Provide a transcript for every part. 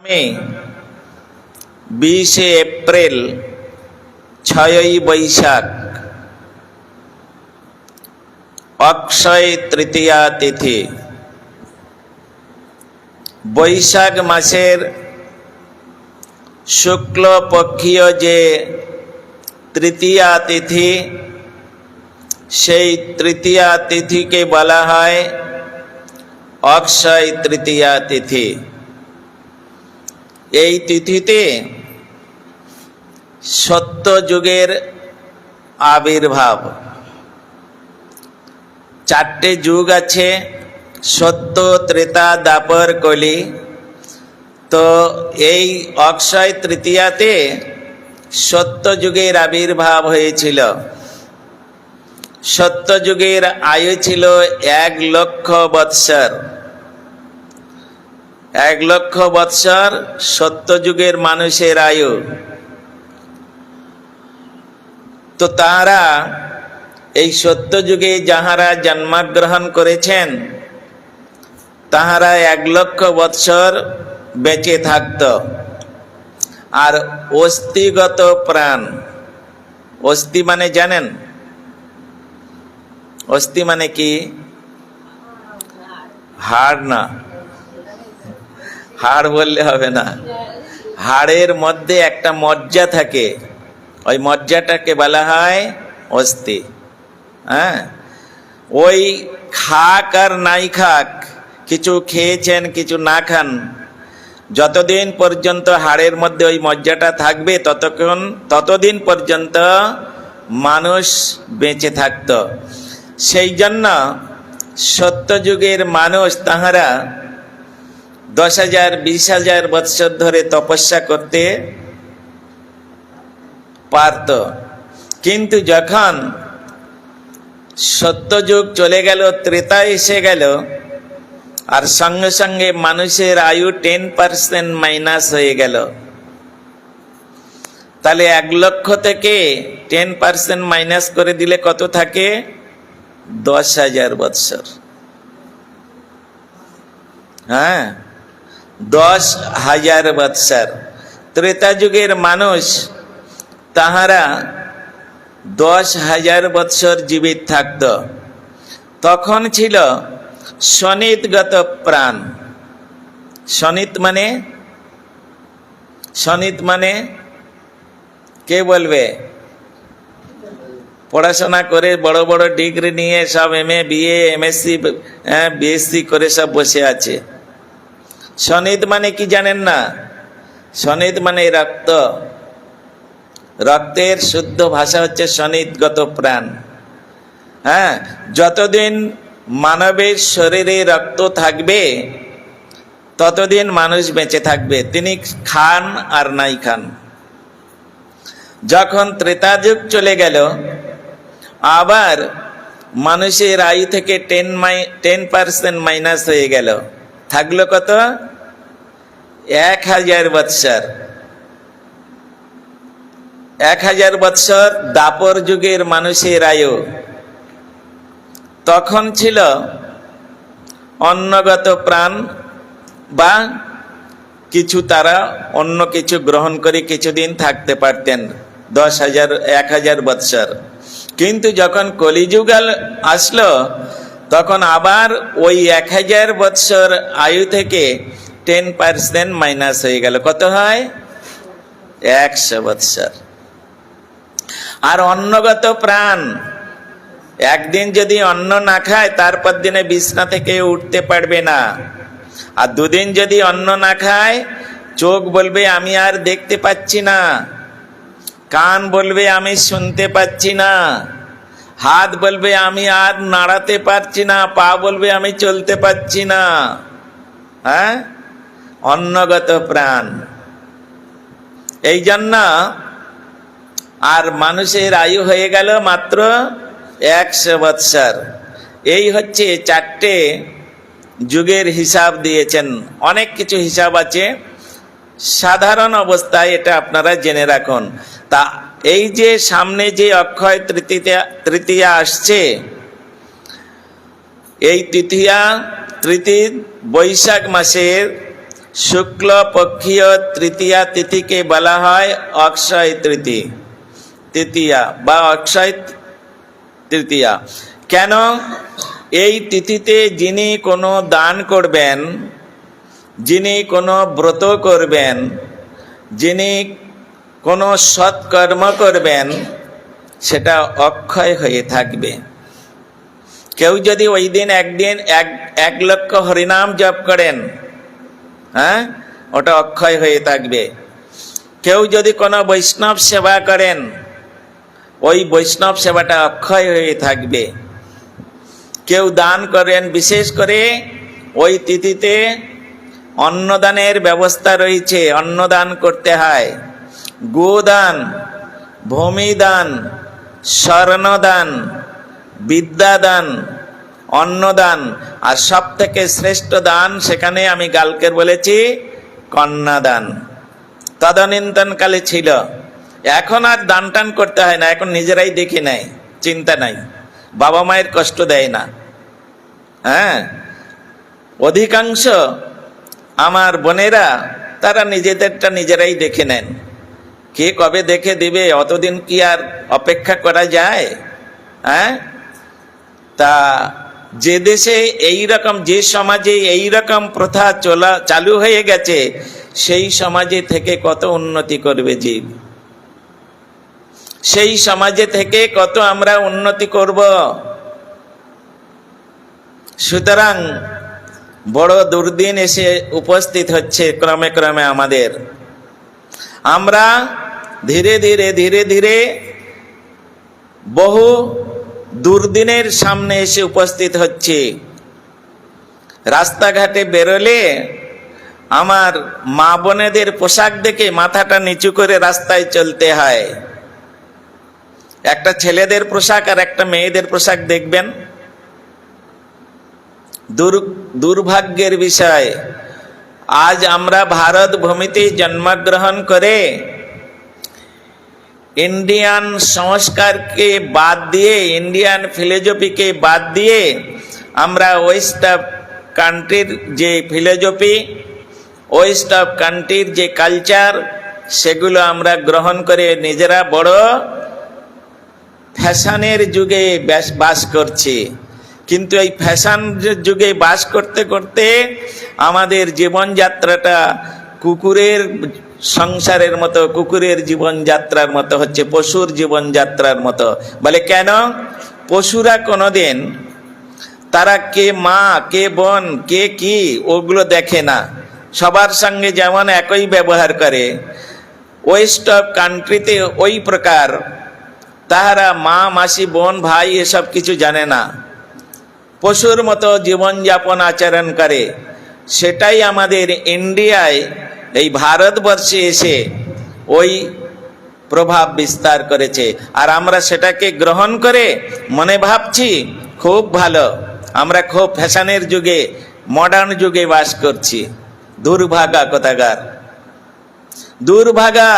20 April 6ই Boishakh Akshaya Tritiya তিথি। বৈশাখ মাসের শুক্লপক্ষীয় যে তৃতীয়া তিথি, সেই তৃতীয়া তিথিকে বলা হয় অক্ষয় তৃতীয়া তিথি। এই তিথিতে সত্যযুগের আবির্ভাব। 4টে যুগ আছে, সত্য, ত্রেতা, দ্বাপর, কলি। তো এই অক্ষয় তৃতীয়াতে সত্যযুগের আবির্ভাব হয়েছিল। সত্যযুগের আয়ু ছিল 1 লক্ষ বৎসর। 1 লক্ষ বৎসর সত্যযুগের মানুষের আয়ু। তো তারা এই সত্যযুগে যাহারা জন্মগ্রহণ করেছেন তাহারা 1 লক্ষ বৎসর বেঁচে থাকত। আর অস্থিগত প্রাণ, অস্থি মানে জানেন? অস্থি মানে কি? হাড় না, হাড় বললে হবে না। হাড়ের মধ্যে একটা মজ্জা থাকে, ওই মজ্জাটাকে বলা হয় অস্থি। হ্যাঁ, ওই খাক আর নাই খাক, কিছু খেয়েছেন কিছু না খান, যতদিন পর্যন্ত হাড়ের মধ্যে ওই মজ্জাটা থাকবে ততদিন পর্যন্ত মানুষ বেঁচে থাকত। সেই জন্য সত্যযুগের মানুষ তাহারা 10,000 20,000 বৎসর ধরে তপস্যা করতে পারত। কিন্তু যখন সত্যযুগ চলে গেল, ত্রেতা এসে গেল, আর সঙ্গে সঙ্গে মানুষের আয়ু 10% মাইনাস হয়ে গেল। তাহলে 1 লক্ষ থেকে 10% মাইনাস করে দিলে কত থাকে? 10,000 বৎসর। হ্যাঁ, 10,000 বৎসর। ত্রেতা যুগের মানুষ তাহারা 10,000 বৎসর জীবিত থাকত। তখন ছিল সনিতগত প্রাণ। সনিত মানে কে বলবে? পড়াশোনা করে বড় বড় ডিগ্রি নিয়ে সব MA BA MSc BSc করে সব বসে আছে। সনিত মানে কি জানেন না? সনিত মানে রক্ত। রক্তের শুদ্ধ ভাষা হচ্ছে সনিতগত প্রাণ। হ্যাঁ, যতদিন মানবের শরীরে রক্ত থাকবে ততদিন মানুষ বেঁচে থাকবে, তিনি খান আর নাই খান। যখন ত্রেতা যুগ চলে গেল, আবার মানুষের আয়ু থেকে 10% মাইনাস হয়ে গেল। থাকলো কত? 1,000 বৎসর। 1,000 বৎসর দ্বাপর যুগের মানুষের আয়ু। তখন ছিল অন্নগত প্রাণ, বা কিছু তারা অন্য কিছু গ্রহণ করে কিছুদিন থাকতে পারতেন, 1,000 বৎসর। কিন্তু যখন কলিযুগ আসলো তখন আবার ওই 1,000 বৎসর আয়ু থেকে 10% মাইনাস হয়ে গেল। কত হয়? 100 বৎসর। আর অন্নগত প্রাণ একদিন যদি অন্ন না খায় তারপর দিনে বিছনা থেকে উঠতে পারবে না। আর 2 দিন যদি অন্ন না খায়, চোখ বলবে আমি আর দেখতে পাচ্ছি না, কান বলবে আমি শুনতে পাচ্ছি না, হাত বলবে আমি আর নাড়াতে পারছি না, পা বলবে আমি চলতে পারছি না। হ্যাঁ, অন্নগত প্রাণ। এই জন্য আর মানুষের আয়ু হয়ে গেল মাত্র 100 বৎসর। এই হচ্ছে 4টে যুগের হিসাব দিয়েছেন। অনেক কিছু হিসাব আছে, সাধারণ অবস্থায় এটা আপনারা জেনে রাখুন। তা এই যে সামনে যে অক্ষয় তৃতীয়া আসছে, এই তৃতীয়া বৈশাখ মাসের শুক্লপক্ষীয় তৃতীয়া তিথিকে বলা হয় অক্ষয় তৃতীয়া বা অক্ষয় তৃতীয়া। কেন? এই তিথিতে যিনি কোনো দান করবেন, যিনি কোনো ব্রত করবেন, যিনি কোনো সৎকর্ম করবেন, সেটা অক্ষয় হয়ে থাকবে। কেউ যদি ওই দিন একদিন 1,00,000 হরিনাম জপ করেন, হ্যাঁ, ওটা অক্ষয় হয়ে থাকবে। কেউ যদি কোনো বৈষ্ণব সেবা করেন, ওই বৈষ্ণব সেবাটা অক্ষয় হয়ে থাকবে। কেউ দান করেন, বিশেষ করে ওই তিথিতে অন্নদানের ব্যবস্থা রয়েছে, অন্নদান করতে হয়। গোদান, ভূমিদান, স্বর্ণদান, বিদ্যাদান, অন্নদান, আর সব থেকে শ্রেষ্ঠ দান, সেখানে আমি কালকে বলেছি, কন্যাদান। তদানীন্তনকালে ছিল, এখন আর দান টান করতে হয় না, এখন নিজেরাই দেখে নেয়, চিন্তা নাই, বাবা মায়ের কষ্ট দেয় না। হ্যাঁ, অধিকাংশ আমার বোনেরা তারা নিজেদেরটা নিজেরাই দেখে নেন। কে কবে দেখে দিবে, অতদিন কি আর অপেক্ষা করা যায়? হ্যাঁ, তা যে দেশে এই রকম, যে সমাজে এই রকম প্রথা চালু হয়ে গেছে, সেই সমাজে থেকে কত উন্নতি করবে জীব, সেই সমাজে থেকে কত আমরা উন্নতি করব। সুতরাং বড় দুর্দিন এসে উপস্থিত হচ্ছে ক্রমে ক্রমে আমাদের। আমরা ধীরে ধীরে বহু দুর্দিনের সামনে এসে উপস্থিত হচ্ছে। রাস্তাঘাটে বেরোলে আমার মা বোনেদের পোশাক দেখে মাথাটা নিচু করে রাস্তায় চলতে হয়। একটা ছেলেদের পোশাক আর একটা মেয়েদের পোশাক দেখবেন, দুর্ভাগ্যের বিষয়, আজ আমরা ভারত ভূমিতে জন্মগ্রহণ করে ইন্ডিয়ান সংস্কারকে বাদ দিয়ে, ইন্ডিয়ান ফিলোসফিকে বাদ দিয়ে, আমরা ওয়েস্ট অফ কান্ট্রির যে ফিলোসফি, ওয়েস্ট অফ কান্ট্রির যে কালচার, সেগুলো আমরা গ্রহণ করে নিজেরা বড় ফ্যাশনের যুগে বাস করছি। কিন্তু এই ফ্যাশন যুগে বাস করতে করতে আমাদের জীবনযাত্রাটা কুকুরের সংসারের মতো, কুকুরের জীবনযাত্রার মতো হচ্ছে, পশুর জীবনযাত্রার মতো। বলে কেন? পশুরা কোনোদিন তারা কে মা, কে বোন, কে কি, ওগুলো দেখে না, সবার সঙ্গে যেমন একই ব্যবহার করে। ওয়েস্ট অফ কান্ট্রিতে ওই প্রকার, তাহারা মা, মাসি, বোন, ভাই এসব কিছু জানে না, পশুর মতো জীবনযাপন আচরণ করে। সেটাই আমাদের ইন্ডিয়ায়, এই ভারতবর্ষে এসে ওই প্রভাব বিস্তার করেছে। আর আমরা সেটাকে গ্রহণ করে মনে ভাবছি খুব ভালো, আমরা খুব ফ্যাশনের যুগে, মডার্ন যুগে বাস করছি। দুর্ভাগা কোথাকার, দুর্ভাগা।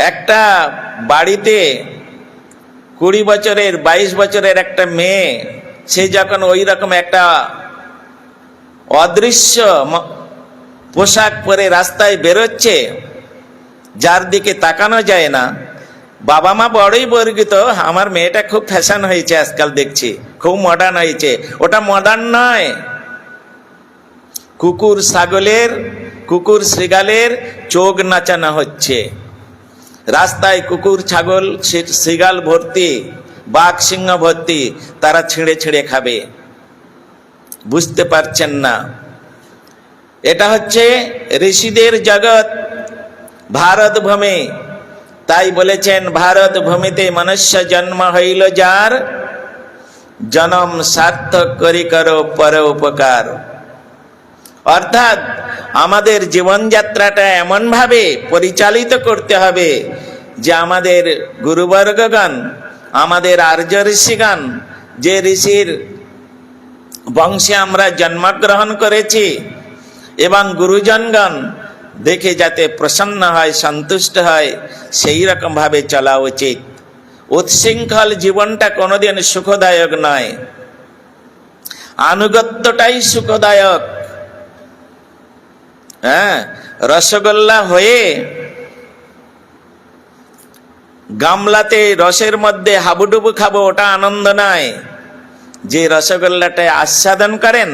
একটা বাড়িতে 20 বছরের, 22 বছরের একটা মেয়ে, সে যখন ওই রকম একটা অদৃশ্য পোশাক পরে রাস্তায় বেরোচ্ছে, যার দিকে তাকানো যায় না, বাবা মা বড়ই গর্বিত, আমার মেয়েটা খুব ফ্যাশন হয়েছে আজকাল, দেখছি খুব মডার্ন হয়েছে। ওটা মডার্ন নয়, কুকুর ছাগলের, কুকুর শৃগালের চোখ নাচানো হচ্ছে। রাস্তায় কুকুর ছাগল শৃগাল ভর্তি, বাঘ সিংহ ভর্তি, তারা ছিঁড়ে ছিঁড়ে খাবে, বুঝতে পারছেন না। এটা হচ্ছে ঋষিদের জগৎ, ভারত ভূমি। তাই বলেছেন, ভারত ভূমিতে মনুষ্য জন্ম হইল যার, জনম সার্থক করি করো পর উপকার। অর্থাৎ আমাদের জীবনযাত্রাটা এমনভাবে পরিচালিত করতে হবে যে আমাদের গুরুবর্গগণ, আমাদের আর্য ঋষিগণ, যে ঋষির বংশে আমরা জন্মগ্রহণ করেছি, এবং গুরুজনগণ দেখে যাতে প্রসন্ন হয়, সন্তুষ্ট হয়, সেই রকম ভাবে চলা উচিত। উচ্ছৃঙ্খল জীবনটা কোনোদিন সুখদায়ক নয়, আনুগত্যটাই সুখদায়ক। হ্যাঁ, রসগোল্লা হয়ে গামলাতে রসের মধ্যে হাবুডুবু খাবো, ওটা আনন্দ নয়। যে রসগোল্লাটা আস্বাদন করেন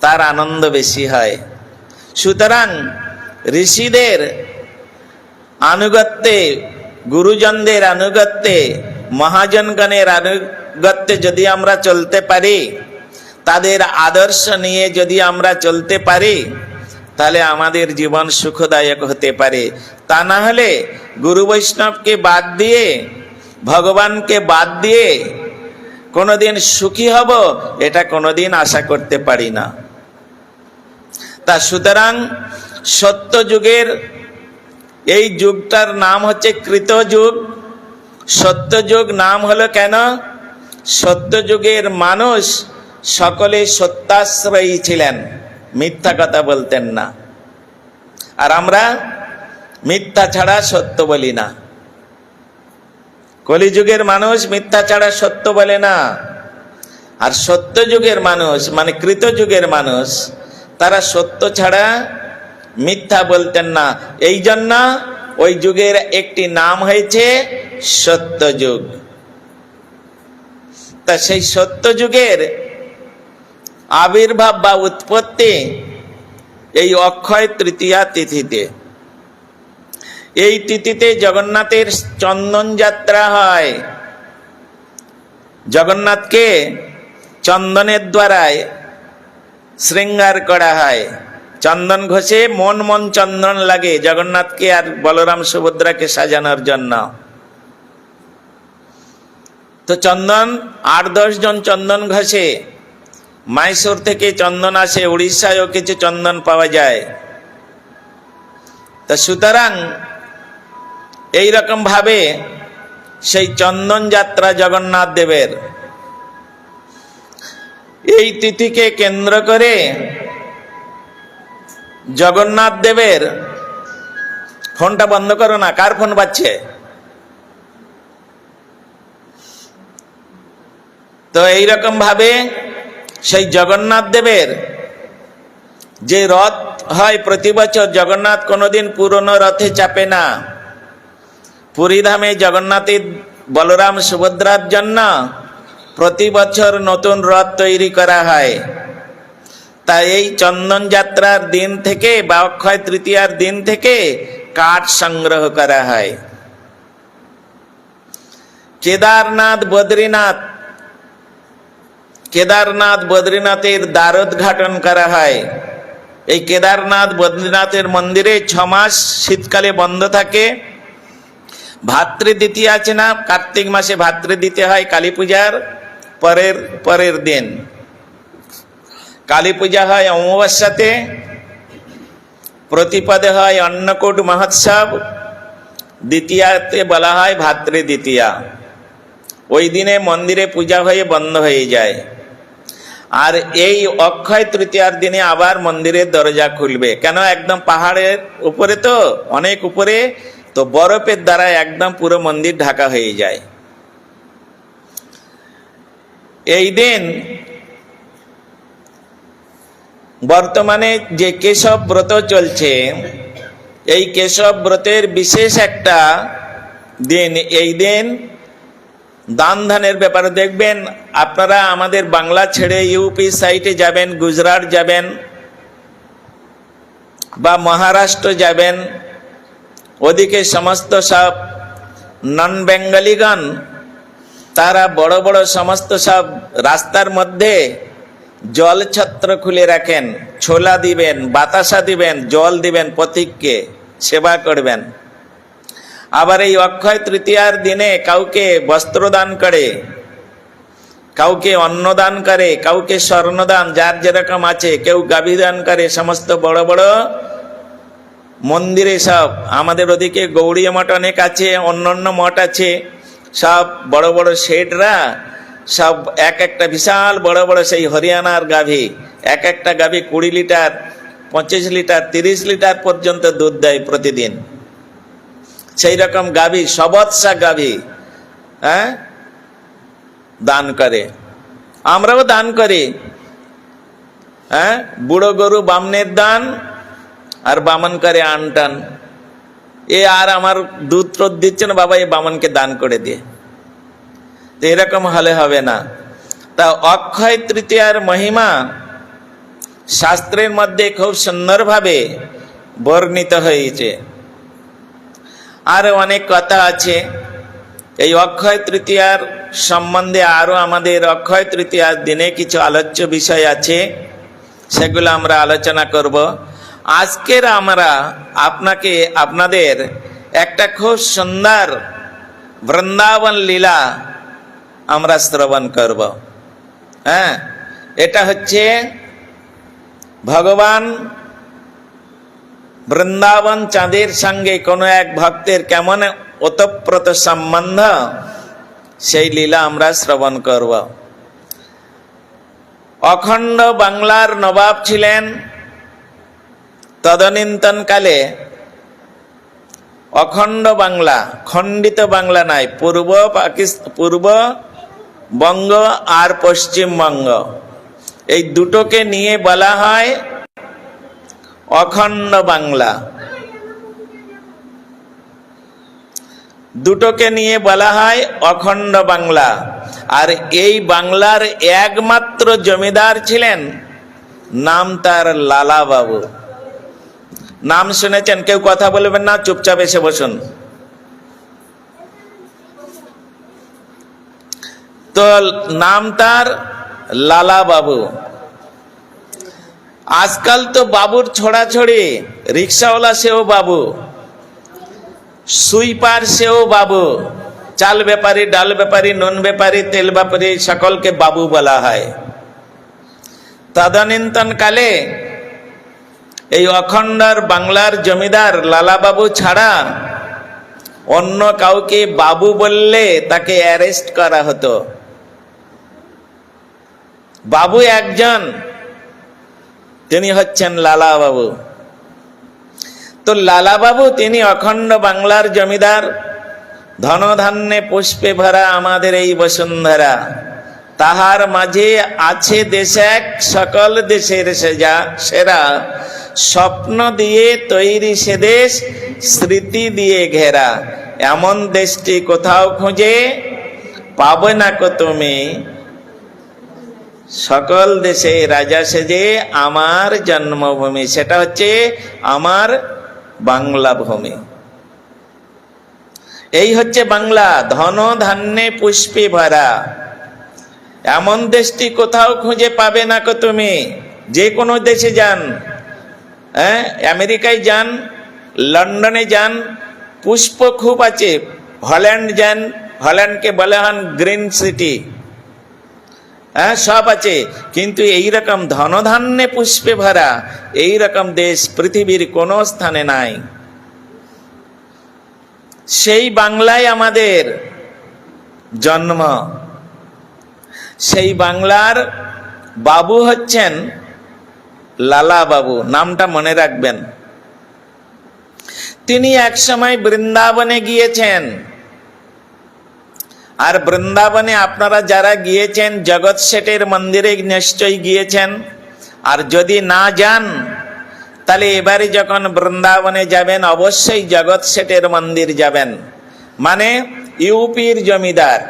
তার আনন্দ বেশি হয়। সুতরাং ঋষিদের আনুগত্যে, গুরুজনদের আনুগত্যে, মহাজনগণের আনুগত্যে যদি আমরা চলতে পারি, তাদের আদর্শ নিয়ে যদি আমরা চলতে পারি, তাহলে আমাদের জীবন সুখদায়ক হতে পারে। তা না হলে গুরু বৈষ্ণবকে বাদ দিয়ে, ভগবানকে বাদ দিয়ে কোনোদিন সুখী হব এটা কোনোদিন আশা করতে পারি না। তা সুতরাং সত্যযুগের এই যুগটার নাম হচ্ছে কৃতযুগ। সত্যযুগ নাম হলো কেন? সত্যযুগের মানুষ সকলে সত্যাশ্রয়ী ছিলেন, মিথ্যা কথা বলতেন না। আর আমরা মিথ্যা ছাড়া সত্য বলি না। কলিযুগের মানুষ মিথ্যা ছাড়া সত্য বলে না। আর সত্যযুগের মানুষ মানে কৃতযুগের মানুষ, তারা সত্য ছাড়া মিথ্যা বলতেন না। এই জন্য ওই যুগের একটি নাম হয়েছে সত্যযুগ। তা সেই সত্যযুগের আবির্ভাব বা উৎপত্তি এই অক্ষয় তৃতীয়া তিথিতে। এই তিথিতে জগন্নাথের চন্দন যাত্রা হয়। জগন্নাথকে চন্দনের দ্বারায় শৃঙ্গার করা হয়। চন্দন ঘষে মন মন চন্দন লাগে জগন্নাথকে আর বলরাম সুভদ্রাকে সাজানোর জন্য। তো চন্দন 8-10 জন চন্দন ঘষে। মাইসোর থেকে চন্দন আসে, উড়িষ্যায়ও কিছু চন্দন পাওয়া যায়। তা সুতরাং এইরকম ভাবে সেই চন্দন যাত্রা জগন্নাথ দেবের। এই তিথিকে কেন্দ্র করে জগন্নাথ দেবের, ফোনটা বন্ধ করো না, কার ফোন বাজছে? তো এইরকম ভাবে সেই জগন্নাথ দেবের যে রথ হয় প্রতি বছর, জগন্নাথ কোনোদিন পুরনো রথে চাপে না। পুরীধামে জগন্নাথের বলরাম সুভদ্রার জন্য প্রতি বছর নতুন রথ তৈরি করা হয়। তাই এই চন্দন যাত্রার দিন থেকে বা অক্ষয় তৃতীয়ার দিন থেকে কাঠ সংগ্রহ করা হয়। কেদারনাথ বদ্রীনাথের দ্বারোদ্ঘাটন করা হয়। এই কেদারনাথ বদ্রীনাথের মন্দিরে 6 মাস শীতকালে বন্ধ থাকে। ভাতৃদ্বিতীয়া আছে না, কার্তিক মাসে ভাতৃদ্বিতীয়া হয় কালী পূজার পরের দিন। কালী পূজা হয় অমাবস্যাতে, প্রতিপদে হয় অন্নকূট মহোৎসব, দ্বিতীয়াতে বলা হয় ভাতৃদ্বিতীয়া। ওই দিনে মন্দিরে পূজা হয়ে বন্ধ হয়ে যায়। আর এই অক্ষয় তৃতীয়ার দিনে আবার মন্দিরের দরজা খুলবে। কেন? একদম পাহাড়ের উপরে, তো অনেক উপরে, তো বরফের দ্বারা একদম পুরো মন্দির ঢাকা হয়ে যায়। এই দিন বর্তমানে যে কেশব ব্রত চলছে, এই কেশব ব্রতের বিশেষ একটা দিন। এই দিন দান ধ্যানের ব্যাপারে দেখবেন আপনারা, আমাদের বাংলা ছেড়ে ইউপি সাইডে যাবেন, গুজরাট যাবেন বা মহারাষ্ট্র যাবেন, ওদিকে সমস্ত সব নন বেঙ্গলিগণ তারা বড় বড় সমস্ত সব রাস্তার মধ্যে জল ছত্র খুলে রাখেন, ছোলা দিবেন, বাতাসা দিবেন, জল দিবেন, পথিককে সেবা করবেন। আবার এই অক্ষয় তৃতীয়ার দিনে কাউকে বস্ত্র দান করে, কাউকে অন্ন দান করে, কাউকে স্বর্ণদান, যার যেরকম আছে, কেউ গাভী দান করে। সমস্ত বড় বড় মন্দিরে সব, আমাদের ওদিকে গৌড়ীয় মঠ অনেক আছে, অন্যান্য মঠ আছে, সব বড় বড় শেঠরা সব একটা বিশাল বড় বড় সেই হরিয়ানার গাভী, একটা গাভী 20 লিটার, 25 লিটার, 30 লিটার পর্যন্ত দুধ দেয় প্রতিদিন। সেই রকম গাভী, সবৎসা গাভী দান করে। আমরাও দান করি। হ্যাঁ, বুড়ো গরু বামনের দান, আর বামন করে আনটান। এ আর আমার দুধ টোধ দিচ্ছে না, বাবা এ বামনকে দান করে দিয়ে। তো এরকম হলে হবে না। তা অক্ষয় তৃতীয়ার মহিমা শাস্ত্রের মধ্যে খুব সুন্দরভাবে বর্ণিত হয়েছে। আর অনেক কথা আছে এই অক্ষয় তৃতীয়ার সম্বন্ধে। আরো আমাদের অক্ষয় তৃতীয়ার দিনে কিছু আলোচ্য বিষয় আছে, সেগুলো আমরা আলোচনা করব। আজকের আমরা আপনাদের একটা খুব সুন্দর বৃন্দাবন লীলা আমরা শ্রবণ করব। হ্যাঁ, এটা হচ্ছে ভগবান বৃন্দাবন চাঁদের সঙ্গে কোনো এক ভক্তের কেমন ওতপ্রোত সম্বন্ধ, সেই লীলা আমরা শ্রবণ করব। অখণ্ড বাংলার নবাব ছিলেন তদানীন্তন কালে। অখণ্ড বাংলা, খণ্ডিত বাংলা নাই, পূর্ব বঙ্গ আর পশ্চিমবঙ্গ, এই দুটোকে নিয়ে বলা হয় অখণ্ড বাংলা। দুটোকে নিয়ে বলা হয় অখণ্ড বাংলা। আর এই বাংলার একমাত্র জমিদার ছিলেন, নাম তার লালা বাবু। নাম শুনেছেন? কেউ কথা বলবেন না, চুপচাপ এসে বসুন। তো নাম তার লালা বাবু। আজকাল তো বাবুর ছড়াছড়ি, রিক্সাওয়ালা সেও বাবু, সুইপার সেও বাবু, চাল ব্যাপারী, ডাল ব্যাপারী, নুন ব্যাপারী, তেল ব্যাপারী, সকলকে বাবু বলা হয়। তদানীন্তন কালে এই অখণ্ডর বাংলার জমিদার লালা বাবু ছাড়া অন্য কাউকে বাবু বললে তাকে অ্যারেস্ট করা হতো। বাবু একজন, তিনি হচ্ছেন লালা বাবু। তো লালা বাবু তিনি অখণ্ড বাংলার জমিদার। ধনধান্যে পুষ্পে ভরা আমাদের এই বসুন্ধরা, তাহার মাঝে আছে দেশ এক, সকল দেশের সেরা। স্বপ্ন দিয়ে তৈরি সে দেশ, স্মৃতি দিয়ে ঘেরা। এমন দেশটি কোথাও খুঁজে পাবে না কো তুমি, সকল দেশে রাজা সেজে আমার জন্মভূমি। সেটা হচ্ছে আমার বাংলা ভূমি। এই হচ্ছে বাংলা, ধন ধান্যে পুষ্পে ভরা। এমন দেশটি কোথাও খুঁজে পাবে না কো তুমি। যে কোনো দেশে যান, হ্যাঁ, আমেরিকায় যান, লন্ডনে যান, পুষ্প খুব আছে। হল্যান্ড যান, হল্যান্ডকে বলা হন গ্রিন সিটি, হ্যাঁ, সব আছে। কিন্তু এইরকম ধনধান্যে পুষ্পে ভরা এইরকম দেশ পৃথিবীর কোনো স্থানে নাই। সেই বাংলায় আমাদের জন্ম। সেই বাংলার বাবু হচ্ছেন লালা বাবু, নামটা মনে রাখবেন। তিনি একসময় বৃন্দাবনে গিয়েছেন। আর বৃন্দাবনে আপনারা যারা গিয়েছেন, জগৎ শেঠের মন্দিরে নিশ্চয়ই গিয়েছেন। আর যদি না যান, তাহলে এবারে যখন বৃন্দাবনে যাবেন অবশ্যই জগৎ শেঠের মন্দির যাবেন। মানে ইউপির জমিদার,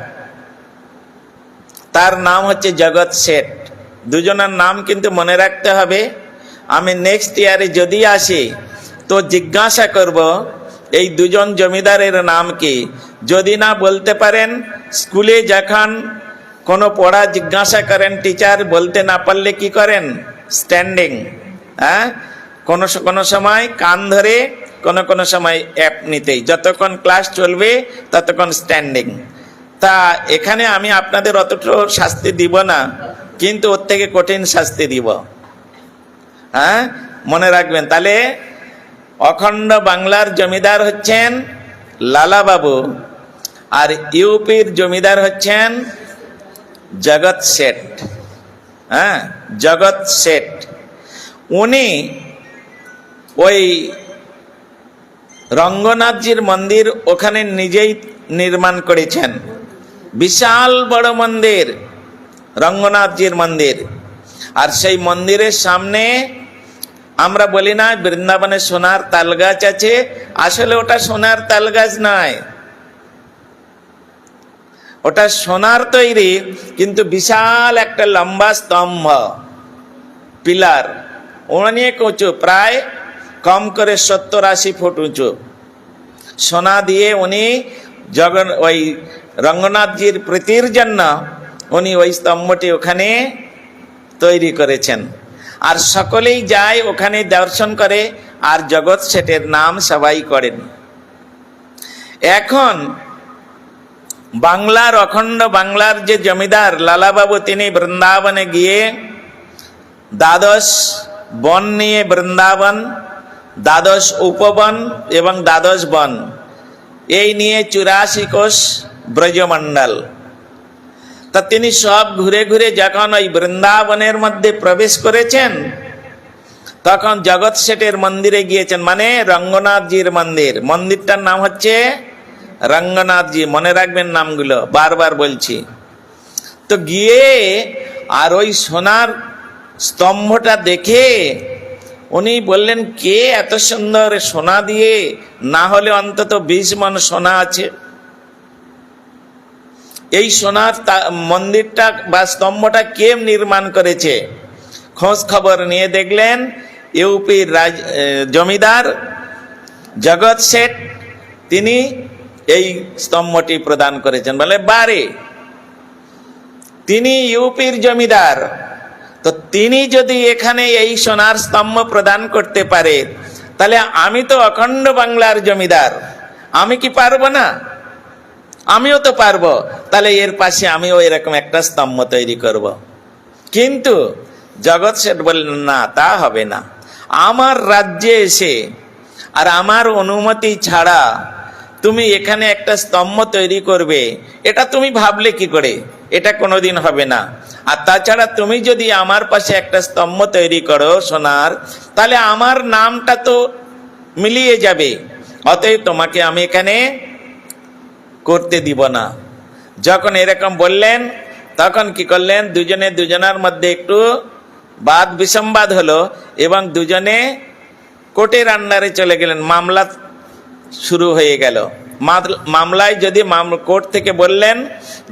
তার নাম হচ্ছে জগৎ শেঠ। দুজনের নাম কিন্তু মনে রাখতে হবে। আমি নেক্সট ইয়ারে যদি আসি তো জিজ্ঞাসা করব এই দুজন জমিদারের নাম কি। যদি না বলতে পারেন, স্কুলে যখন কোনো পড়া জিজ্ঞাসা করেন টিচার, বলতে না পারলে কি করেন? স্ট্যান্ডিং, হ্যাঁ, কোনো সময় কান ধরে, কোনো সময় অ্যাপ নিতেই, যতক্ষণ ক্লাস চলবে ততক্ষণ স্ট্যান্ডিং। তা এখানে আমি আপনাদের অতটা শাস্তি দিব না, কিন্তু ওর থেকে কঠিন শাস্তি দিব, হ্যাঁ, মনে রাখবেন। তাহলে অখণ্ড বাংলার জমিদার হচ্ছেন লালা বাবু, আর ইউপির জমিদার হচ্ছেন জগৎ শেঠ। হ্যাঁ, জগৎ শেঠ। উনি ওই রঙ্গনাথজির মন্দির ওখানে নিজেই নির্মাণ করেছেন। বিশাল বড় মন্দির, রঙ্গনাথজির মন্দির। আর সেই মন্দিরের সামনে আমরা বলি না বৃন্দাবনে সোনার তাল গাছ আছে, আসলে ওটা সোনার তাল গাছ নয়, ওটা সোনার তৈরি, কিন্তু বিশাল একটা লম্বা স্তম্ভ, পিলার, অনেক উঁচু, প্রায় কম করে 70-80 ফুট উঁচু। সোনা দিয়ে উনি ওই রঙ্গনাথজির প্রীতির জন্য উনি ওই স্তম্ভটি ওখানে তৈরি করেছেন। আর সকলেই যায় ওখানে দর্শন করে, আর জগৎ শেঠের নাম সবাই করেন। এখন বাংলার, অখণ্ড বাংলার যে জমিদার লালাবাবু, তিনি বৃন্দাবনে গিয়ে দ্বাদশ বন নিয়ে, বৃন্দাবন, দ্বাদশ উপবন এবং দ্বাদশ বন, এই নিয়ে 84 কোষ ব্রজমণ্ডল। তা তিনি সব ঘুরে ঘুরে যখন ওই বৃন্দাবনের মধ্যে প্রবেশ করেছেন, তখন জগৎ শেঠের মন্দিরে গিয়েছেন, মানে রঙ্গনাথজির মন্দির। মন্দিরটার নাম হচ্ছে রঙ্গনাথজি, মনে রাখবেন নামগুলো, বারবার বলছি। তো গিয়ে আর ওই সোনার স্তম্ভটা দেখে উনি বললেন, কে এত সুন্দর সোনা দিয়ে, না হলে অন্তত 20 মণ সোনা আছে, এই সোনার মন্দিরটা বা স্তম্ভটা কে নির্মাণ করেছে? খোঁজ খবর নিয়ে দেখলেন ইউপির জমিদার জগৎ শেঠ, তিনি এই স্তম্ভটি প্রদান করেছেন। বলে বারে, তিনি ইউপির জমিদার, তো তিনি যদি এখানে এই সোনার স্তম্ভ প্রদান করতে পারে, তাহলে আমি তো অখণ্ড বাংলার জমিদার, আমি কি পারবো না? আমিও তো পারবো, তাহলে এর পাশে আমিও এরকম একটা স্তম্ভ তৈরি করব। কিন্তু জগৎ শেঠ বললেন, না, তা হবে না। আমার রাজ্যে এসে আর আমার অনুমতি ছাড়া তুমি এখানে একটা স্তম্ভ তৈরি করবে, এটা তুমি ভাবলে কি করে? এটা কোনোদিন হবে না। আর তাছাড়া তুমি যদি আমার পাশে একটা স্তম্ভ তৈরি করো সোনার, তাহলে আমার নামটা তো মিলিয়ে যাবে, অতএব তোমাকে আমি এখানে করতে দিব না। যখন এরকম বললেন, তখন কি করলেন, দুজনে দুজনের মধ্যে একটু বাদ বিসম্বাদ হলো এবং দুজনে কোর্টের আন্ডারে চলে গেলেন। মামলা শুরু হয়ে গেল। মামলায় যদি কোর্ট থেকে বললেন,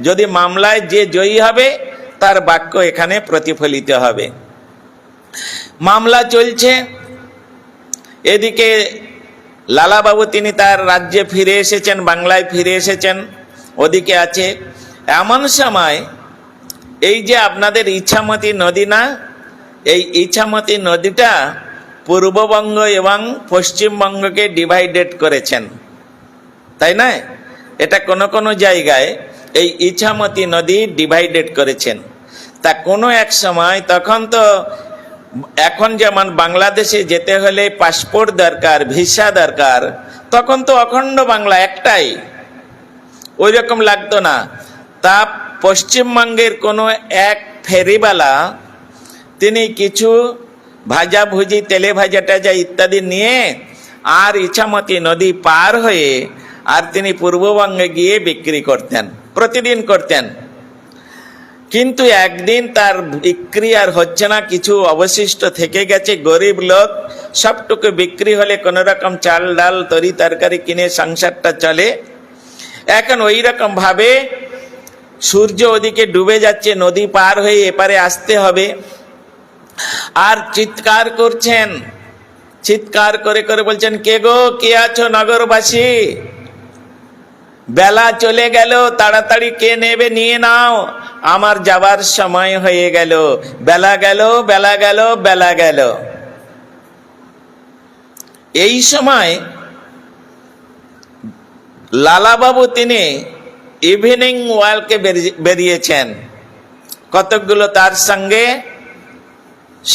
যদি মামলায় যে জয়ী হবে তার বাক্য এখানে প্রতিফলিত হবে। মামলা চলছে, এদিকে লালাবাবু তিনি তার রাজ্যে ফিরে এসেছেন, বাংলায় ফিরে এসেছেন, ওদিকে আছে। এমন সময় এই যে আপনাদের ইছামতি নদী না, এই ইছামতি নদীটা পূর্ববঙ্গ এবং পশ্চিমবঙ্গকে ডিভাইডেড করেছেন, তাই না? এটা কোনো কোনো জায়গায় এই ইছামতি নদী ডিভাইডেড করেছেন। তা কোনো এক সময়, তখন তো এখন যেমন বাংলাদেশে যেতে হলে পাসপোর্ট দরকার, ভিসা দরকার, তখন তো অখণ্ড বাংলা একটাই, ওই রকম লাগতো না। তা পশ্চিমবঙ্গের কোনো এক ফেরিওয়ালা তিনি কিছু ভাজা ভুজি, তেলে ভাজা টাজা ইত্যাদি নিয়ে আর ইছামতি নদী পার হয়ে আর তিনি পূর্ববঙ্গে গিয়ে বিক্রি করতেন, প্রতিদিন করতেন। কিন্তু একদিন তার বিক্রি আর হচ্ছে না, কিছু অবশিষ্ট থেকে গেছে, গরিব লোক, সবটুকু বিক্রি হলে কোনো রকম চাল ডাল তরি তরকারি কিনে সংসারটা চলে। এখন ওই রকম ভাবে সূর্য ওদিকে ডুবে যাচ্ছে, নদী পার হয়ে এপারে আসতে হবে, আর চিৎকার করছেন, চিৎকার করে করে বলছেন, কে গো, কে আছো নগরবাসী? বেলা চলে গেল, তাড়াতাড়ি কে নেবে নিয়ে নাও, আমার যাবার সময় হয়ে গেল, বেলা গেল, বেলা গেল, বেলা গেল। এই সময় লালাবাবু তিনি ইভিনিং ওয়াকে বেরিয়েছেন, কতকগুলো তার সঙ্গে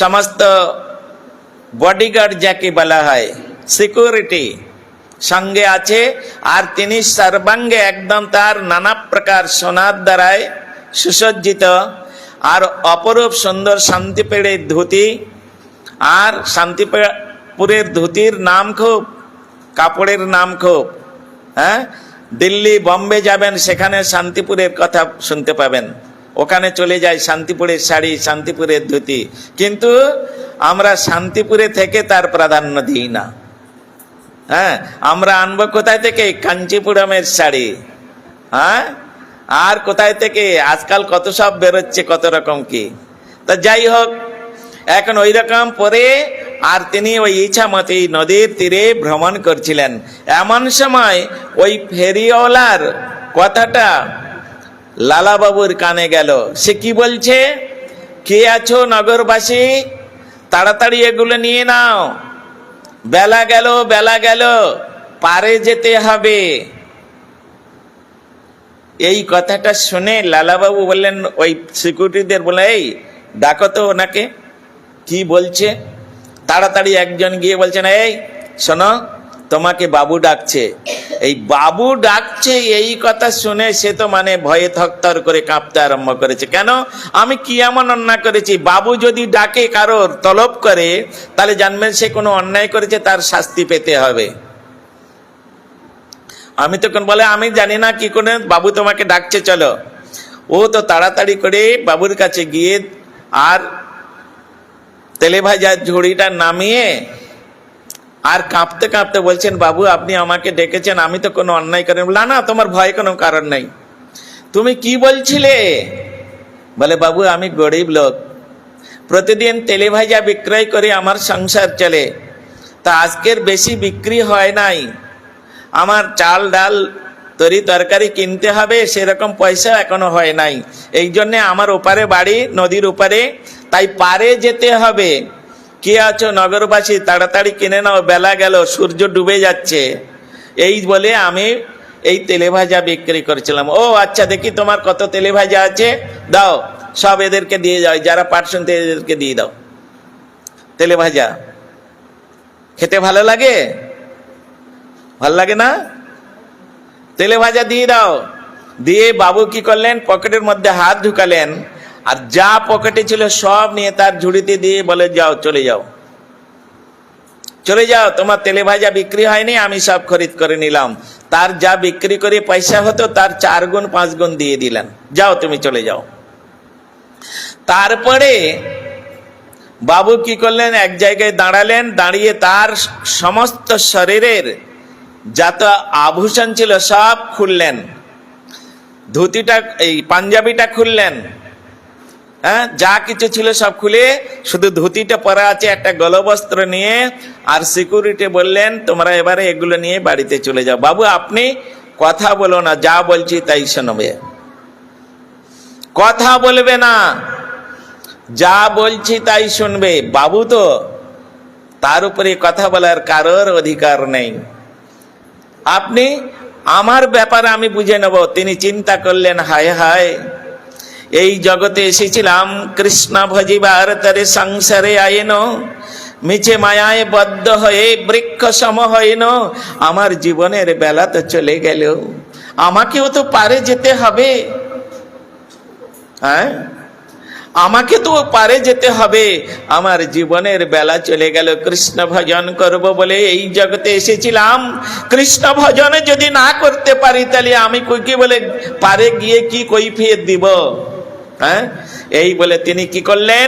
সমস্ত বডিগার্ড যাকে বলা হয়, সিকিউরিটি সঙ্গে আছে, আর তিনি সর্বাঙ্গে একদম তার নানা প্রকার সোনার দ্বারায় সুসজ্জিত, আর অপরূপ সুন্দর শান্তিপুরের ধুতি, আর শান্তিপুরের ধুতির নাম খুব, কাপড়ের নাম খুব। হ্যাঁ, দিল্লি বোম্বে যাবেন, সেখানে শান্তিপুরের কথা শুনতে পাবেন, ওখানে চলে যায় শান্তিপুরের শাড়ি, শান্তিপুরের ধুতি, কিন্তু আমরা শান্তিপুরে থেকে তার প্রাধান্য দিই না। হ্যাঁ, আমরা আনবো কোথায় থেকে? কাঞ্চিপুরমের শাড়ি। হ্যাঁ, আর কোথায় থেকে আজকাল কত সব বেরোচ্ছে, কত রকম কি। তা যাই হোক, এখন ওই রকম পরে আর তিনি ওই ইছামতি নদীর তীরে ভ্রমণ করছিলেন। এমন সময় ওই ফেরিওয়ালার কথাটা লালাবাবুর কানে গেল। সে কি বলছে? কে আছো নগরবাসী, তাড়াতাড়ি এগুলো নিয়ে নাও, বেলা গেল, বেলা গেল, পারে যেতে হবে। এই কথাটা শুনে লালাবাবু বললেন, ওই সিকিউরিটিদের বলে, এই ডাকো তো ওনাকে, কি বলছে। তাড়াতাড়ি একজন গিয়ে বলছেন, এই শোনো, তোমাকে বাবু ডাকছে। এই বাবু ডাকছে এই কথা শুনে সে তো মানে ভয়ে থরথর করে কাঁপতে আরম্ভ করেছে। কেন? আমি কি এমন অন্যায় করেছি? বাবু যদি ডাকে কারোর তলব করে, তাহলে জানবেন সে কোনো অন্যায় করেছে, তার শাস্তি পেতে হবে। আমি তখন বলে, আমি জানি না কি করে, বাবু তোমাকে ডাকছে, চলো। ও তো তাড়াতাড়ি করে বাবুর কাছে গিয়ে আর তেলে ভাজা ঝুড়িটা নামিয়ে আর কাঁপতে কাঁপতে বলছেন, বাবু আপনি আমাকে ডেকেছেন, আমি তো কোনো অন্যায় করেন। না না, তোমার ভয় কোনো কারণ নেই। তুমি কি বলছিলে? বলে, বাবু আমি গরিব লোক, প্রতিদিন তেলে ভাজা বিক্রয় করে আমার সংসার চলে, তা আজকের বেশি বিক্রি হয় নাই, আমার চাল ডাল তরি তরকারি কিনতে হবে, সেরকম পয়সা এখনো হয় নাই। এই জন্যে আমার ওপারে বাড়ি, নদীর ওপারে, তাই পারে যেতে হবে। কে আছো নগরবাসী, তাড়াতাড়ি কিনে নাও, বেলা গেল, সূর্য ডুবে যাচ্ছে। এই বলে আমি এই তেলে ভাজা বিক্রি করেছিলাম। ও আচ্ছা, দেখি তোমার কত তেলে ভাজা আছে, দাও, সব এদেরকে দিয়ে যাও, যারা পার্সেন্ট এদেরকে দিয়ে দাও। তেলে ভাজা খেতে ভালো লাগে? ভাল লাগে না? তেলে ভাজা দিয়ে দাও। দিয়ে বাবু কি করলেন, পকেটের মধ্যে হাত ঢুকালেন, আর যা পকেটে ছিল সব নিয়ে তার ঝুড়িতে দিয়ে বলে, যাও, চলে যাও, চলে যাও, তোমার তেলে ভাজা বিক্রি হয়নি, আমি সব খরিদ করে নিলাম। তার যা বিক্রি করে পয়সা হতো তার 4 গুণ 5 গুণ দিয়ে দিলেন, যাও তুমি চলে যাও। তারপরে বাবু কি করলেন, এক জায়গায় দাঁড়ালেন, দাঁড়িয়ে তার সমস্ত শরীরের যত আভূষণ ছিল সব খুললেন, ধুতিটা, এই পাঞ্জাবিটা খুললেন, হ্যাঁ, যা কিছু ছিল সব খুলে শুধু ধুতিটা পরা আছে, একটা গলবস্ত্র নিয়ে, আর সিকিউরিটি বললেন, তোমরা এবারে এগুলো নিয়ে বাড়িতে চলে যাও। বাবু আপনি কথা বলো না, যা বলছি তাই শুনবে, কথা বলবে না, যা বলছি তাই শুনবে। বাবু তো, তার উপরে কথা বলার কারোর অধিকার নেই। আপনি আমার ব্যাপারে আমি বুঝে নেব। তিনি চিন্তা করলেন, হায় হায়, এই জগতে এসেছিলাম কৃষ্ণ ভজিবার তরে, সংসারে আইন মিছে মায়ায় বদ্ধ হয়ে বৃক্ষ সম হইন। আমার জীবনের বেলা তো চলে গেল, আমাকেও তো পারে যেতে হবে। হ্যাঁ, আমাকে তো পারে যেতে হবে, আমার জীবনের বেলা চলে গেল। কৃষ্ণ ভজন করব বলে এই জগতে এসেছিলাম, কৃষ্ণ ভজন যদি না করতে পারি তাহলে আমি কি বলে পারে গিয়ে কি কৈফিয়ত দিব? হ্যাঁ, এই বলে তিনি কি করলেন,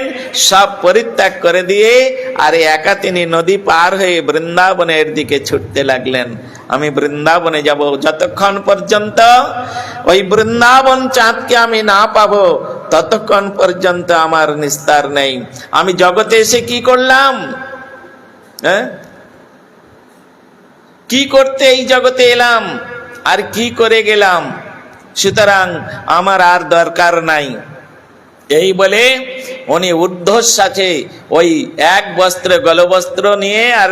সব পরিত্যাগ করে দিয়ে আর একা তিনি নদী পার হয়ে বৃন্দাবনের দিকে ছুটতে লাগলেন। আমি বৃন্দাবনে যাব, যতক্ষণ পর্যন্ত ওই বৃন্দাবন চাঁদকে আমি না পাবো ততক্ষণ পর্যন্ত আমার নিস্তার নেই। আমি জগতে এসে কি করলাম? হ্যাঁ, কি করতে এই জগতে এলাম আর কি করে গেলাম? সুতরাং আমার আর দরকার নাই। এই বলে উনি ঊর্ধ্বশ্বাসে ওই এক বস্ত্র, গলবস্ত্র নিয়ে আর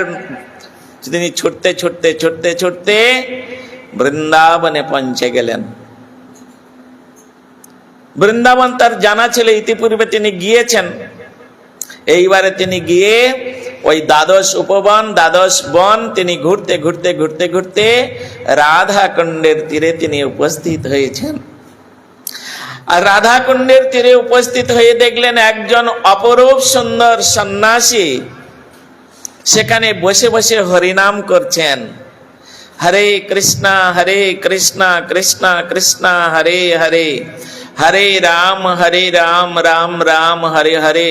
তিনি ছুটতে ছুটতে ছুটতে ছুটতে বৃন্দাবনে পৌঁছে গেলেন। বৃন্দাবন তার জানা ছিল, ইতিপূর্বে তিনি গিয়েছেন। এইবারে তিনি গিয়ে ওই দ্বাদশ উপবন, দ্বাদশ বন তিনি ঘুরতে ঘুরতে ঘুরতে ঘুরতে রাধা কুণ্ডের তীরে তিনি উপস্থিত হয়েছেন। আর রাধা কুণ্ডের তীরে উপস্থিত হয়ে দেখলেন একজন অপরূপ সুন্দর সন্ন্যাসী সেখানে বসে বসে হরিনাম করছেন। হরে কৃষ্ণ কৃষ্ণ কৃষ্ণ কৃষ্ণ হরে হরে, হরে রাম রাম রাম হরে হরে,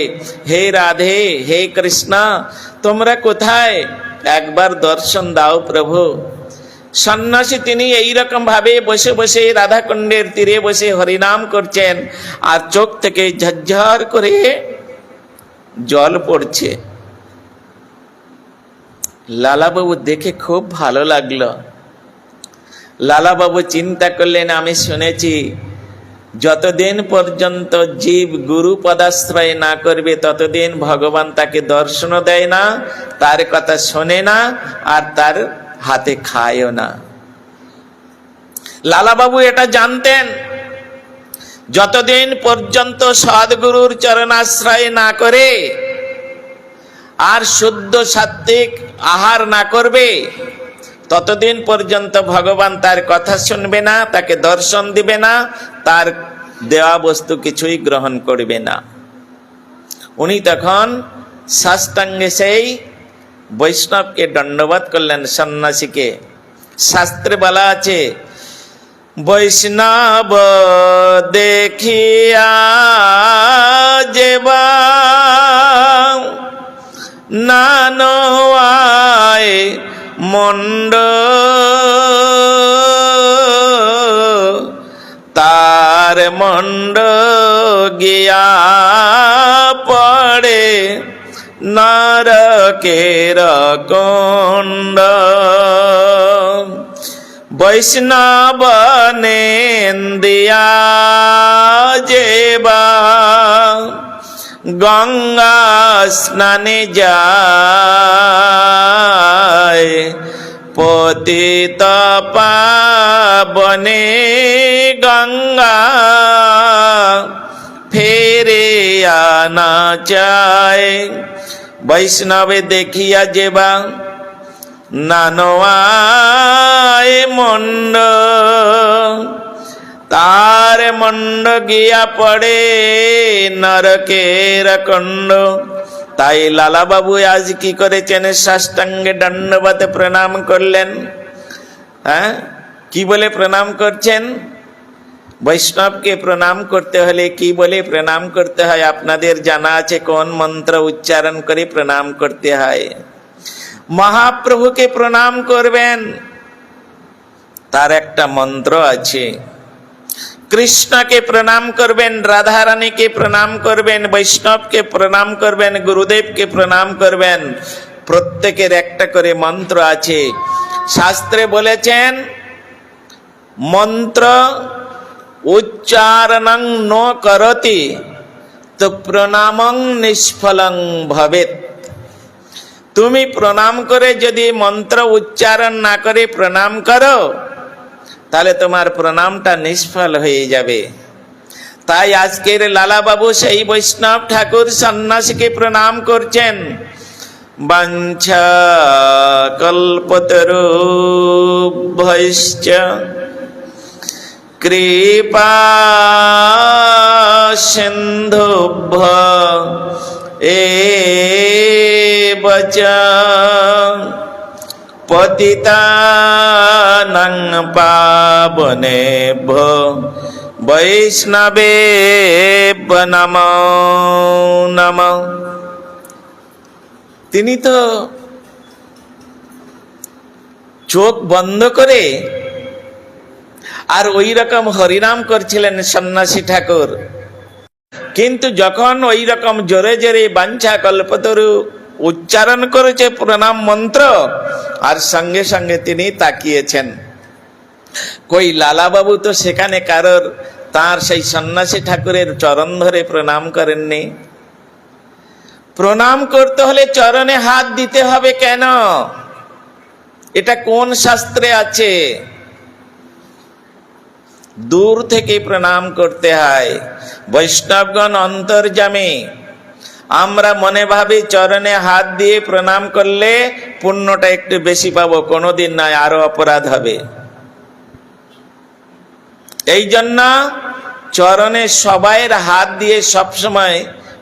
হে রাধে হে কৃষ্ণ তোমরা কোথায়, একবার দর্শন দাও প্রভু। সন্ন্যাসী তিনি এইরকম ভাবে বসে বসে রাধাকুণ্ডের তীরে বসে হরিনাম করছেন, আর চোখ থেকে ঝরঝর করে জল পড়ছে। লালাবাবু দেখে খুব ভালো লাগলো। লালাবাবু চিন্তা করলেন, আমি শুনেছি যতদিন পর্যন্ত জীব গুরু পদাশ্রয় না করবে ততদিন ভগবান তাকে দর্শন দেয় না, তার কথা শোনে না, আর তার হাতে খায়ও না। লালাবাবু এটা জানতেন, যতদিন পর্যন্ত সদ্গুরুর চরণাশ্রয় না করে আর শুদ্ধ সাত্ত্বিক আহার না করবে ততদিন পর্যন্ত ভগবান তার কথা শুনবে না, তাকে দর্শন দিবে না, তার দেওয়া বস্তু কিছুই গ্রহণ করবে না। উনি তখন সাষ্টাঙ্গে সেই বৈষ্ণবকে দণ্ডবত করলেন, সন্ন্যাসীকে। শাস্ত্রে বলা আছে, বৈষ্ণব দেখিয়া যেবা নানওয়ায় মন্ড তার মন্ড গিয়া পড়ে নরকের কুণ্ড। বৈষ্ণব নেন্দিয়া যেবা গঙ্গা স্নানে যায়, পতিত পাবনে গঙ্গা ফেরে আনা চায়। বৈষ্ণবে দেখিয়া যেবা নানওয়ায় মন্ড তার মন্ড গিয়া পড়ে নরকের কুণ্ড। তাই লালাবাবু আজ কি করেছেন, সাষ্টাঙ্গে দণ্ডবতে প্রণাম করলেন। হ্যাঁ, কি বলে প্রণাম করছেন? বৈষ্ণবকে প্রণাম করতে হলে কি বলে প্রণাম করতে হয় আপনাদের জানা আছে? কোন মন্ত্র উচ্চারণ করে প্রণাম করতে হয়? মহাপ্রভুকে প্রণাম করবেন, তার একটা মন্ত্র আছে। কৃষ্ণকে প্রণাম করবেন, রাধারানীকে প্রণাম করবেন, বৈষ্ণবকে প্রণাম করবেন, গুরুদেবকে প্রণাম করবেন। প্রত্যেকের একটা করে মন্ত্র আছে। শাস্ত্রে বলেছেন, মন্ত্র উচ্চারণং ন করতি তো প্রণামং নিষ্ফলং ভবেত। তুমি প্রণাম করে যদি মন্ত্র উচ্চারণ না করে প্রণাম করো তাহলে তোমার প্রণামটা নিষ্ফল হয়ে যাবে। তাই আজকের লালাবাবু সেই বৈষ্ণব ঠাকুর সন্ন্যাসীকে প্রণাম করছেন। বাঞ্ছা কল্পতরুভ্যশ্চ কৃপা সিন্ধুভ্য এব চ পতিতানাং পাবনেভ্যো বৈষ্ণবেভ্যো নমো নমঃ। তিনি তো চোখ বন্ধ করে আর ওই রকম হরিনাম করছিলেন সন্ন্যাসী ঠাকুর, কিন্তু যখন ওই রকম জোরে জোরে বাঞ্ছা কল্পতরু উচ্চারণ করেছে প্রণাম মন্ত্র, আর সঙ্গে সঙ্গে তিনি তাকিয়েছেন। কই লালাবাবু তো সেখানে কারোর তার সেই সন্ন্যাসী ঠাকুরের চরণ ধরে প্রণাম করেননি। প্রণাম করতে হলে চরণে হাত দিতে হবে কেন? এটা কোন শাস্ত্রে আছে? দূর থেকে প্রণাম করতে হয়। বৈষ্ণবগণ অন্তর্যামী, আমরা মনে ভাবি চরণে হাত দিয়ে প্রণাম করলে পুণ্যটা একটু বেশি পাবো, কোনোদিন নয়, আরো অপরাধ হবে। এই জন্য চরণে সবাইয়ের হাত দিয়ে সবসময়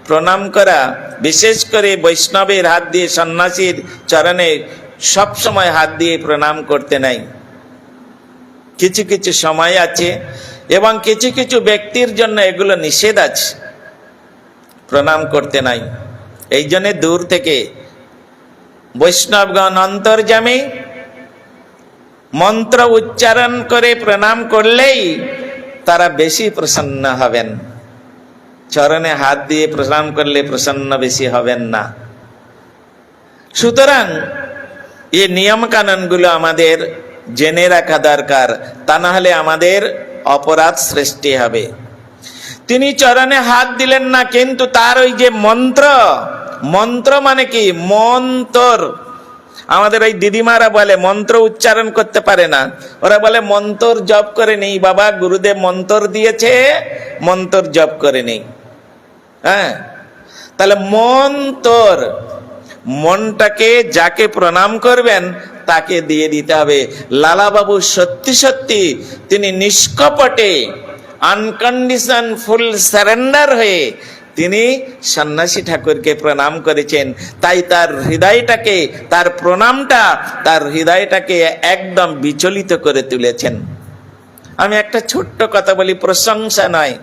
প্রণাম করা, বিশেষ করে বৈষ্ণবের হাত দিয়ে, সন্ন্যাসীর চরণে সবসময় হাত দিয়ে প্রণাম করতে নাই। কিছু কিছু সময় আছে, এবং কিছু কিছু ব্যক্তির জন্য এগুলো নিষেধ আছে, প্রণাম করতে নাই। এই জন্য দূর থেকে বৈষ্ণবগণ অন্তর্যামী মন্ত্র উচ্চারণ করে প্রণাম করলেই তারা বেশি প্রসন্ন হবেন। চরণে হাত দিয়ে প্রণাম করলে প্রসন্ন বেশি হবেন না। সুতরাং এই নিয়ম কানুনগুলো আমাদের জেনে রাখা দরকার, তা না হলে আমাদের অপরাধ সৃষ্টি হবে। তিনি চরণে হাত দিলেন না, কিন্তু তার ওই যে মন্ত্র, মন্ত্র মানে কি মন্তর, আমাদের ওই দিদিমারা বলে মন্ত্র উচ্চারণ করতে পারে না, ওরা বলে মন্তর জপ করে নেই বাবা, গুরুদেব মন্তর দিয়েছে মন্তর জপ করে নেই। হ্যাঁ, তাহলে মন্তর, মনটাকে যাকে প্রণাম করবেন তাকে দিয়ে দিতে হবে। লালাবাবু সত্যি সত্যি তিনি নিষ্কপটে আনকন্ডিশন ফুল সারেন্ডার হয়ে তিনি সন্ন্যাসী ঠাকুরকে প্রণাম করেছেন। তাই তার হৃদয়টাকে, তার প্রণামটা তার হৃদয়টাকে একদম বিচলিত করে তুলেছেন। আমি একটা ছোট্ট কথা বলি, প্রশংসা নয়।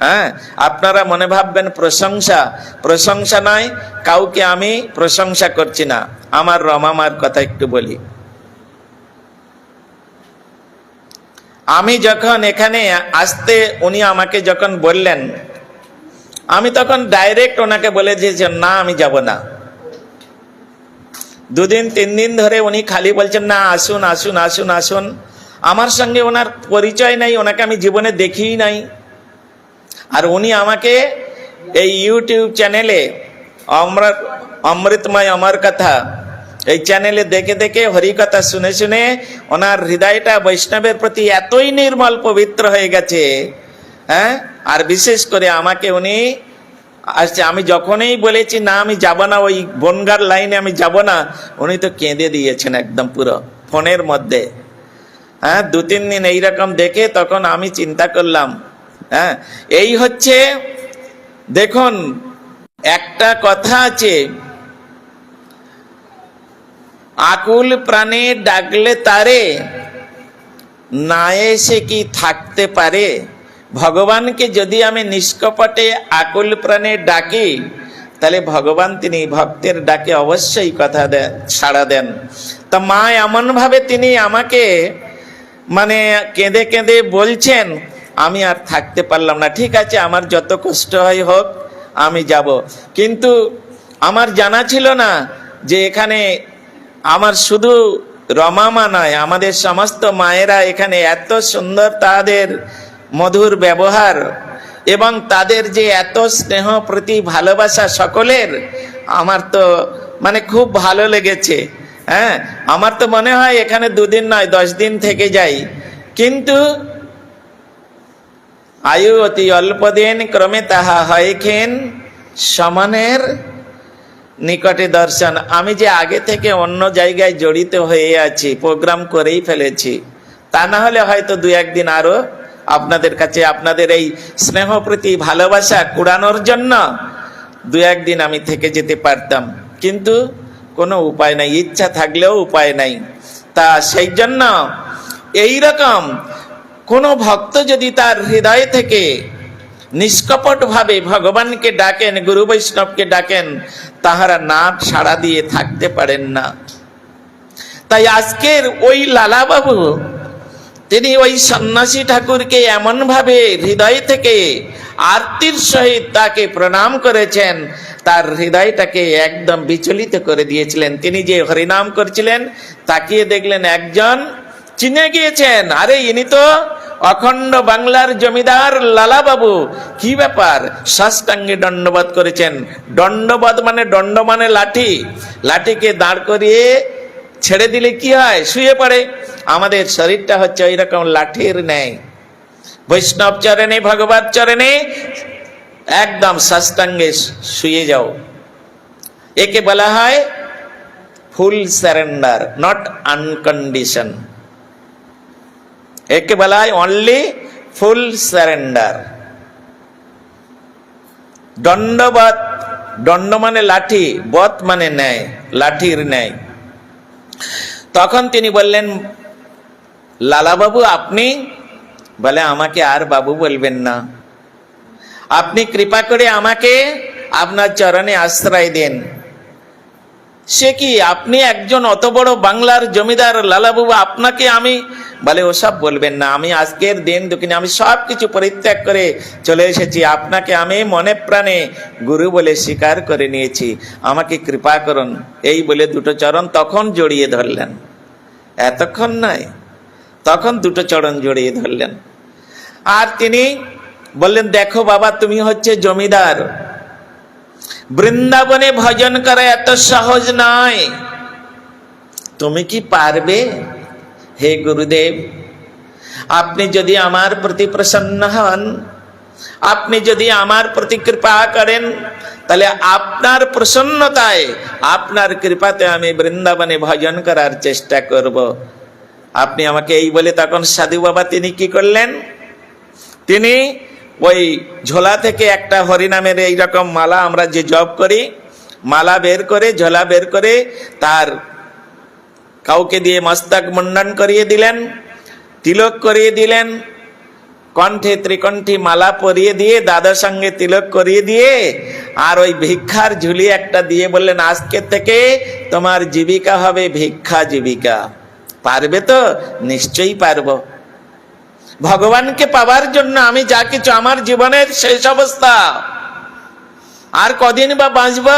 হ্যাঁ, আপনারা মনে ভাববেন প্রশংসা, প্রশংসা নয়, কাউকে আমি প্রশংসা করছি না। আমার রমামার কথা একটু বলি। আমি যখন এখানে আসতে উনি আমাকে যখন বললেন, আমি তখন ডাইরেক্ট ওনাকে বলে দিয়েছি না আমি যাব না। দুদিন তিন দিন ধরে উনি খালি বলছেন না আসুন আসুন আসুন আসুন। আমার সঙ্গে ওনার পরিচয় নাই, ওনাকে আমি জীবনে দেখিই নাই। আর উনি আমাকে এই ইউটিউব চ্যানেলে অমৃতময় অমর কথা এই চ্যানেলে দেখে দেখে হরিকথা শুনে শুনে ওনার হৃদয়টা বৈষ্ণবের প্রতি এতই নির্মল পবিত্র হয়ে গেছে। হ্যাঁ, আর বিশেষ করে আমাকে উনি আসছে, আমি যখনই বলেছি না আমি যাব না, ওই বনগার লাইনে আমি যাব না, উনি তো কেঁদে দিয়েছেন একদম পুরো ফোনের মধ্যে। হ্যাঁ, দু তিন দিন এইরকম দেখে তখন আমি চিন্তা করলাম, হ্যাঁ এই হচ্ছে, দেখুন একটা কথা আছে, আকুল প্রাণে ডাকলে তারে না এসে কি থাকতে পারে। ভগবানকে যদি আমি নিষ্কপটে আকুল প্রাণে ডাকি, তাহলে ভগবান তিনি ভক্তের ডাকে অবশ্যই কথা দেন, সাড়া দেন। তা মা এমন ভাবে তিনি আমাকে মানে কেঁদে কেঁদে বলছেন, আমি আর থাকতে পারলাম না। ঠিক আছে, আমার যত কষ্ট হয় হোক, আমি যাব। কিন্তু আমার জানা ছিল না যে এখানে আমার শুধু রমামা নয়, আমাদের সমস্ত মায়েরা এখানে এত সুন্দর, তাদের মধুর ব্যবহার এবং তাদের যে এত স্নেহ প্রতি ভালোবাসা সকলের, আমার তো মানে খুব ভালো লেগেছে। হ্যাঁ, আমার তো মনে হয় এখানে দুদিন নয় 10 দিন থেকে যাই। কিন্তু আয়ু অতি অল্প দিন, ক্রমে তাহা হয়খেন সমানের নিকটে দর্শন। আমি যে আগে থেকে অন্য জায়গায় জড়িত হয়ে আছি, প্রোগ্রাম করেই ফেলেছি, তা না হলে হয়তো 2-1 দিন আরো আপনাদের কাছে আপনাদের এই স্নেহ প্রতি ভালোবাসা কুড়ানোর জন্য 2-1 দিন আমি থেকে যেতে পারতাম, কিন্তু কোনো উপায় নাই, ইচ্ছা থাকলেও উপায় নাই। তা সেই জন্য এইরকম কোনো ভক্ত যদি তার হৃদয় থেকে নিষ্কপট ভাবে ভগবানকে ডাকেন, গুরু বৈষ্ণবকে ডাকেন, তাহারা না সাড়া দিয়ে থাকতে পারেন না। তাই আজকের ওই লালাবাবু তিনি ওই সন্ন্যাসী ঠাকুরকে এমন ভাবে হৃদয় থেকে আরতির সহিত তাকে প্রণাম করেছেন, তার হৃদয়টাকে একদম বিচলিত করে দিয়েছিলেন। তিনি যে হরিনাম করছিলেন, তাকিয়ে দেখলেন একজন চিনে গিয়েছেন, আরে ইনি তো অখণ্ড বাংলার জমিদার লালাবাবু। কি ব্যাপার? সাষ্টাঙ্গে দণ্ডবোধ করেছেন। দণ্ডবোধ মানে, দণ্ড মানে লাঠি, লাঠিকে দাঁড় করিয়ে ছেড়ে দিলে কি হয়? শুয়ে পড়ে। আমাদের শরীরটা হচ্ছে ওই রকম লাঠির ন্যায়। বৈষ্ণব চরণে, ভগবত চরণে একদম সাষ্টাঙ্গে শুয়ে যাও। একে বলা হয় ফুল সারেন্ডার, নট আনকন্ডিশন। একে বলা হয় অনলি ফুল সারেন্ডার। দণ্ডবত, দণ্ড মানে লাঠি, বত মানে ন্যায়, লাঠির ন্যায়। তখন তিনি বললেন, লালাবাবু আপনি বলে আমাকে আর বাবু বলবেন না, আপনি কৃপা করে আমাকে আপনার চরণে আশ্রয় দেন। সে কি, আপনি একজন অত বড় বাংলার জমিদার লালাবাবু, আপনাকে আমি, বলে ওসব বলবেন না, আমি আজকের দিন দুঃখিনী, আমি সব কিছু পরিত্যাগ করে চলে এসেছি, আপনাকে আমি মনে প্রাণে গুরু বলে স্বীকার করে নিয়েছি, আমাকে কৃপা করুন। এই বলে দুটো চরণ তখন জড়িয়ে ধরলেন, এতক্ষণ নয়, তখন দুটো চরণ জড়িয়ে ধরলেন। আর তিনি বললেন, দেখো বাবা, তুমি হচ্ছে জমিদার, বৃন্দাবনে ভজন করা এত সহজ নয়, তুমি কি পারবে? হে গুরুদেব, আপনি যদি আমার প্রতি প্রসন্ন হন, আপনি যদি আমার প্রতি কৃপা করেন, তাহলে আপনার প্রসন্নতায়, আপনার কৃপাতে আমি বৃন্দাবনে ভজন করার চেষ্টা করব। আপনি আমাকে এই বলে তখন সাধু বাবা তিনি কি করলেন, তিনি ওই ঝোলা থেকে একটা হরিনামের এইরকম মালা, আমরা যে জপ করি, মালা বের করে, ঝোলা বের করে তার কাউকে দিয়ে মস্তক মুন্ডন করিয়ে দিলেন, তিলক করিয়ে দিলেন, কণ্ঠে ত্রিকণ্ঠী মালা পরিয়ে দিয়ে, দাদার সঙ্গে তিলক করিয়ে দিয়ে, আর ওই ভিক্ষার ঝুলি একটা দিয়ে বললেন, আজকে থেকে তোমার জীবিকা হবে ভিক্ষা জীবিকা। পারবে তো? নিশ্চয়ই পারবো। ভগবানকে পাওয়ার জন্য আমি যা কিছু, আমার জীবনের শেষ অবস্থা, আর কদিন বা বাঁচব,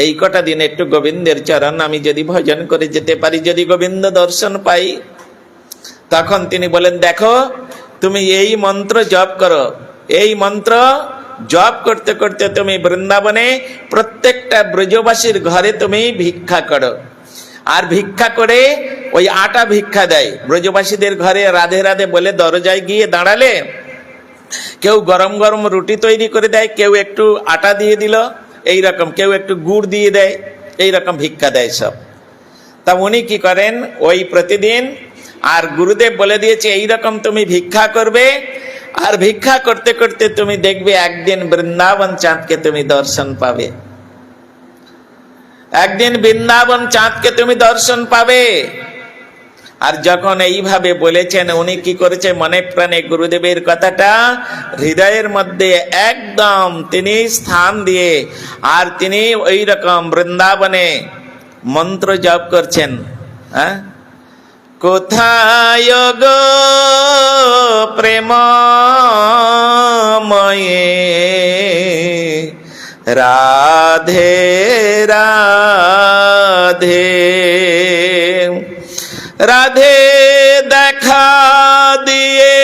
এই কটা দিন একটু গোবিন্দের চরণ আমি যদি ভজন করে যেতে পারি, যদি গোবিন্দ দর্শন পাই। তখন তিনি বলেন, দেখো তুমি এই মন্ত্র জপ করো, এই মন্ত্র জপ করতে করতে তুমি বৃন্দাবনে প্রত্যেকটা ব্রজবাসীর ঘরে তুমি ভিক্ষা করো। আর ভিক্ষা করে ওই আটা ভিক্ষা দেয় ব্রজবাসীদের ঘরে, রাধে রাধে বলে দরজায় গিয়ে দাঁড়ালে কেউ গরম গরম রুটি তৈরি করে দেয়, কেউ একটু আটা দিয়ে দিল এইরকম, কেউ একটু গুড় দিয়ে দেয়, এইরকম ভিক্ষা দেয় সব। তা উনি কি করেন, ওই প্রতিদিন, আর গুরুদেব বলে দিয়েছে এইরকম তুমি ভিক্ষা করবে, আর ভিক্ষা করতে করতে তুমি দেখবে একদিন বৃন্দাবন চাঁদকে তুমি দর্শন পাবে, একদিন বৃন্দাবন চাঁদকে তুমি দর্শন পাবে। আর যখন এইভাবে বলেছেন, উনি কি করেছে, মনে প্রাণে গুরুদেবের কথাটা হৃদয়ের মধ্যে একদম তিনি স্থান দিয়ে, আর তিনি ওই রকম বৃন্দাবনে মন্ত্র জপ করছেন। কোথায় গো প্রেমময়ে রাধে রাধে, রাধে দেখা দিয়ে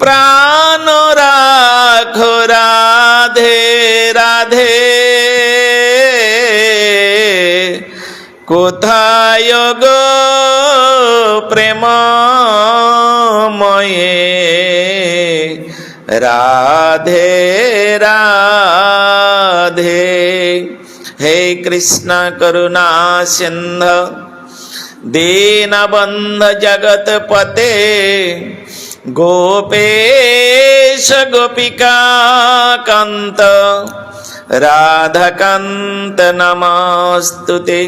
প্রাণ রাখো, রাধে রাধে। কোথায় গো প্রেমময়ে রাধে রাধে। হে কৃষ্ণ করুণা সিন্ধু দীনবন্ধ জগৎপতে, গোপেশ গোপিকা কান্ত রাধাকান্ত নমস্তুতে।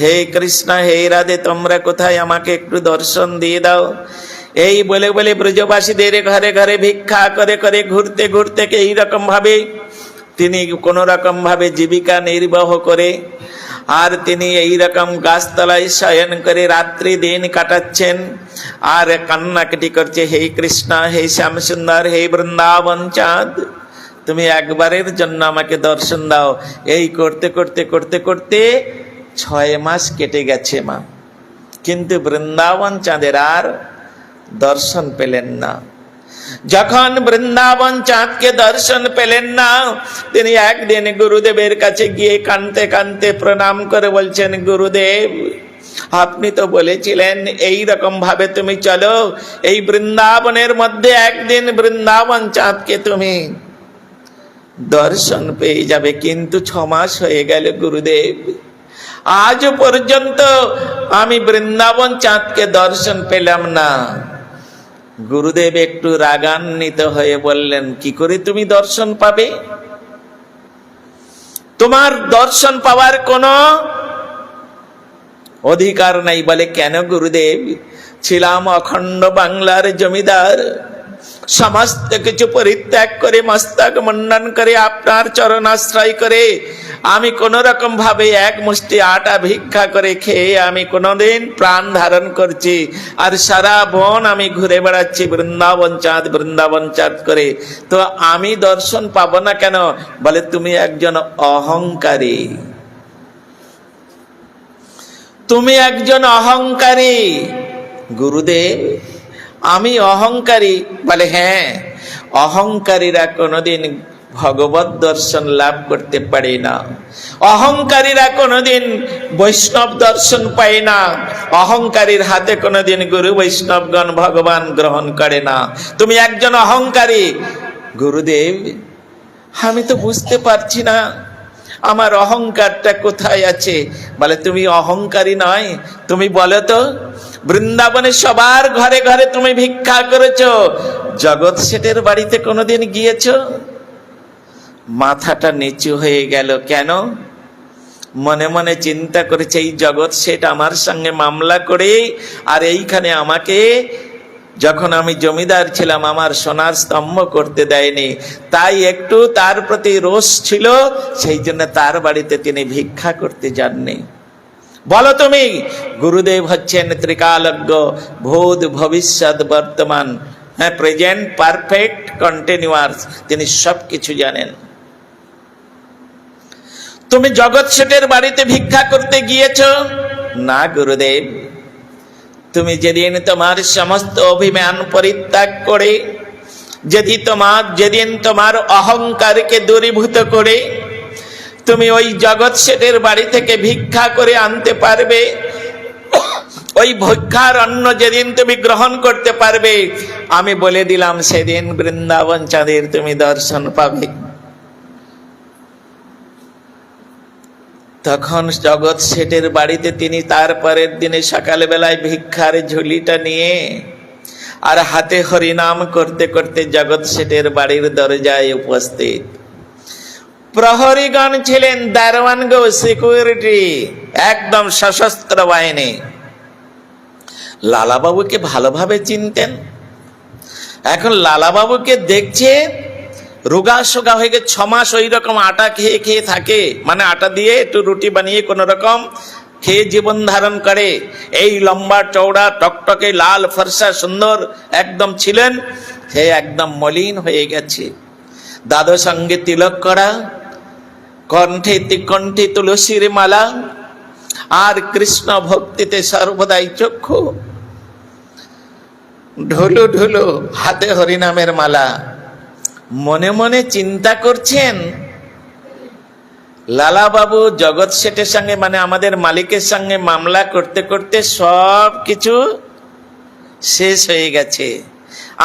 হে কৃষ্ণ, হে রাধে, তোমরা কোথায়, আমাকে একটু দর্শন দিয়ে দাও। এই বলে বলে ব্রজবাসীদের ঘরে ঘরে ভিক্ষা করে করে ঘুরতে ঘুরতে এইরকম ভাবে তিনি কোন রকম ভাবে জীবিকা নির্বাহ করে, আর তিনি এইরকম গাছতলায় শয়ন করে রাত্রি দিন কাটাচ্ছেন, আর কান্নাকাটি করছে, হে কৃষ্ণ, হে শ্যাম সুন্দর, হে বৃন্দাবন চাঁদ, তুমি একবারের জন্য আমাকে দর্শন দাও। এই করতে করতে করতে করতে 6 মাস কেটে গেছে মা, কিন্তু বৃন্দাবন চাঁদের আর দর্শন পেলেন না। যখন বৃন্দাবন চাঁদকে দর্শন পেলেন না, তিনি একদিন গুরুদেবের কাছে গিয়ে কাঁদতে কাঁদতে প্রণাম করে বলছেন, গুরুদেব, আপনি তো বলেছিলেন এই রকম ভাবে তুমি চলো, এই বৃন্দাবনের মধ্যে একদিন বৃন্দাবন চাঁদকে তুমি দর্শন পেয়ে যাবে, কিন্তু 6 মাস হয়ে গেল গুরুদেব, আজ পর্যন্ত আমি বৃন্দাবন চাঁদকে দর্শন পেলাম না। গুরুদেব একটু রাগান্বিত হয়ে বললেন, কি করে তুমি দর্শন পাবে? তোমার দর্শন পাওয়ার অধিকার নাই। বলে কেন গুরুদেব? ছিলাম অখণ্ড বাংলার জমিদার, সমস্ত কিছু পরিত্যাগ করে মস্তক মুন্ডন করে আপনার চরণ আশ্রয় করে আমি কোন রকম ভাবে এক মুষ্টি আটা ভিক্ষা করে খেয়ে আমি কোনদিন প্রাণ ধারণ করছি, আর সারা বন আমি ঘুরে বেড়াচ্ছি বৃন্দাবন চাঁদ করে, তো আমি দর্শন পাবো না কেন? বলে তুমি একজন অহংকারী, তুমি একজন অহংকারী। গুরুদেব আমি অহংকারী? বলে হ্যাঁ, অহংকারীরা কোনোদিন ভগবত দর্শন লাভ করতে পারে না, অহংকারীরা কোনোদিন বৈষ্ণব দর্শন পায় না, অহংকারীর হাতে কোনোদিন গুরু বৈষ্ণবগণ ভগবান গ্রহণ করে না। তুমি একজন অহংকারী। গুরুদেব আমি তো বুঝতে পারছি না আমার অহংকারটা কোথায় আছে। বলে তুমি অহংকারী নয়, তুমি বলো তো বৃন্দাবনে সবার ঘরে ঘরে তুমি ভিক্ষা করেছো, জগৎ শেঠের বাড়িতে কোনোদিন গিয়েছো? মাথাটা নিচু হয়ে গেল। কেন? মনে মনে চিন্তা করেছে এই জগৎ শেঠ আমার সঙ্গে মামলা করে আর এইখানে আমাকে যখন আমি জমিদার ছিলাম আমার সোনার স্তম্ভ করতে দেয়নি, তাই একটু তার প্রতি রোষ ছিল, সেই জন্য তার বাড়িতে তিনি ভিক্ষা করতে যাননি। বলো তুমি। গুরুদেব হচ্ছেন ত্রিকালজ্ঞ, ভূত ভবিষ্যৎ বর্তমান, হ্যাঁ, প্রেজেন্ট পারফেক্ট কন্টিনিউয়াস, তিনি সব কিছু জানেন। তুমি জগৎ শেঠের বাড়িতে ভিক্ষা করতে গিয়েছো? না গুরুদেব, তুমি যেদিন তোমার সমস্ত অভিমান পরিত্যাগ করে, যেদিন তোমার অহংকারকে দূরীভূত করে তুমি ওই জগৎ শেঠের বাড়ি থেকে ভিক্ষা করে আনতে পারবে, ওই ভিক্ষার অন্ন যেদিন তুমি গ্রহণ করতে পারবে, আমি বলে দিলাম সেদিন বৃন্দাবন চাঁদের তুমি দর্শন পাবে। তখন জগৎ শেঠের বাড়িতে তিনি তারপরের দিনে সকালবেলায় ভিক্ষার ঝুলিটা নিয়ে আর হাতে হরিনাম করতে করতে জগৎ শেঠের বাড়ির দরজায় উপস্থিত। প্রহরীগণ ছিলেন, দারোয়ান গো, সিকিউরিটি, একদম সশস্ত্র বাহিনী। লালাবাবুকে ভালোভাবে চিনতেন। এখন লালাবাবুকে দেখছে রোগা সোগা হয়ে গেছে, 6 মাস ওই রকম আটা খেয়ে খেয়ে থাকে, মানে আটা দিয়ে একটু রুটি বানিয়ে কোন রকম খেয়ে জীবন ধারণ করে। এই লম্বা চওড়া টকটকে লাল ফর্সা সুন্দর একদম ছিলেন, সে একদম মলিন হয়ে গেছে। দাদু সঙ্গে তিলক করা, কণ্ঠে কণ্ঠে তুলসীর মালা, আর কৃষ্ণ ভক্তিতে সর্বদাই চক্ষু, ঢুলু ঢুলু হাতে হরিনামের মালা। মনে মনে চিন্তা করছেন লালাবাবু জগৎ শেঠের সঙ্গে, মানে আমাদের মালিকের সঙ্গে মামলা করতে করতে সব কিছু শেষ হয়ে গেছে,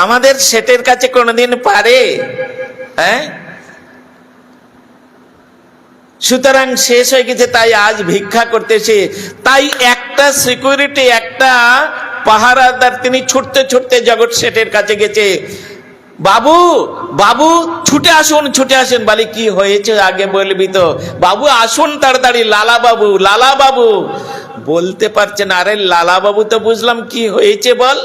আমাদের শেঠের কাছে কোনোদিন পারে? হ্যাঁ, সুতরাং শেষ হয়ে গেছে, তাই আজ ভিক্ষা করতেছে। তাই একটা সিকিউরিটি, একটা পাহারাদার, তিনি ছুটতে ছুটতে জগৎ শেঠের কাছে গেছে। বাবু বাবু ছুটে আসুন, ছুটে আসুন। বলে কি হয়েছে আগে বলবি তো? বাবু আসুন তাড়াতাড়ি, লালা বাবু, লালা বাবু। বলতে পারছেন, আরে লালা বাবু তো বুঝলাম, কি হয়েছে বল।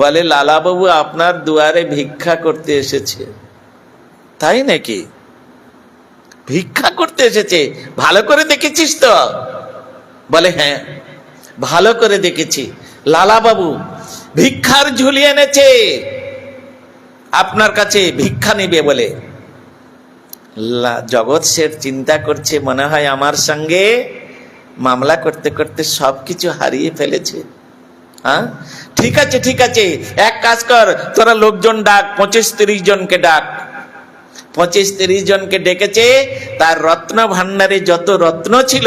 বলে লালা বাবু আপনার দুয়ারে ভিক্ষা করতে এসেছে। তাই নাকি? ভিক্ষা করতে এসেছে? ভালো করে দেখেছিস তো? বলে হ্যাঁ ভালো করে দেখেছি। লালা বাবু ভিক্ষার ঝুলি এনেছে, আপনার কাছে ভিক্ষা নিবে বলে। জগৎ শেঠ চিন্তা করছে, মনে হয় আমার সঙ্গে মামলা করতে করতে সবকিছু হারিয়ে ফেলেছে। হ্যাঁ ঠিক আছে, ঠিক আছে, এক কাজ কর, তোরা লোকজন ডাক, 25-30 জনকে ডাক। 25-30 জনকে ডেকেছে। তার রত্ন ভান্ডারে যত রত্ন ছিল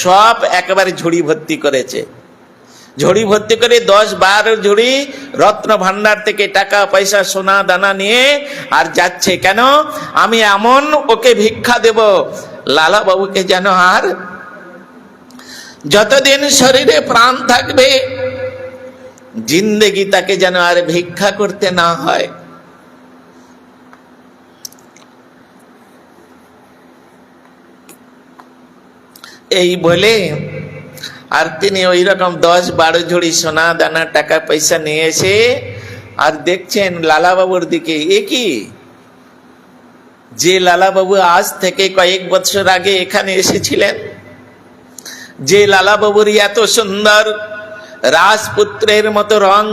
সব একেবারে ঝুড়ি ভর্তি করেছে। ঝুড়ি ভর্তি করে 10-12 ঝুড়ি রত্ন ভান্ডার থেকে টাকা পয়সা সোনা দানা নিয়ে আর যাচ্ছে। কেন? আমি এমন ওকে ভিক্ষা দেব, লালা বাবুকে যেন আর যতদিন শরীরে প্রাণ থাকবে জিন্দেগি তাকে যেন আর ভিক্ষা করতে না হয়। এই বলে আর তিনি ওই রকম 10-12 ঝুড়ি সোনা দানা টাকা পয়সা নিয়ে এসে আর দেখছেন লালাবাবুর দিকে। এ কি, যে লালাবাবু আজ থেকে কয়েক বছর আগে এখানে এসেছিলেন, যে লালাবাবুর এত সুন্দর রাজপুত্রের মতো রং,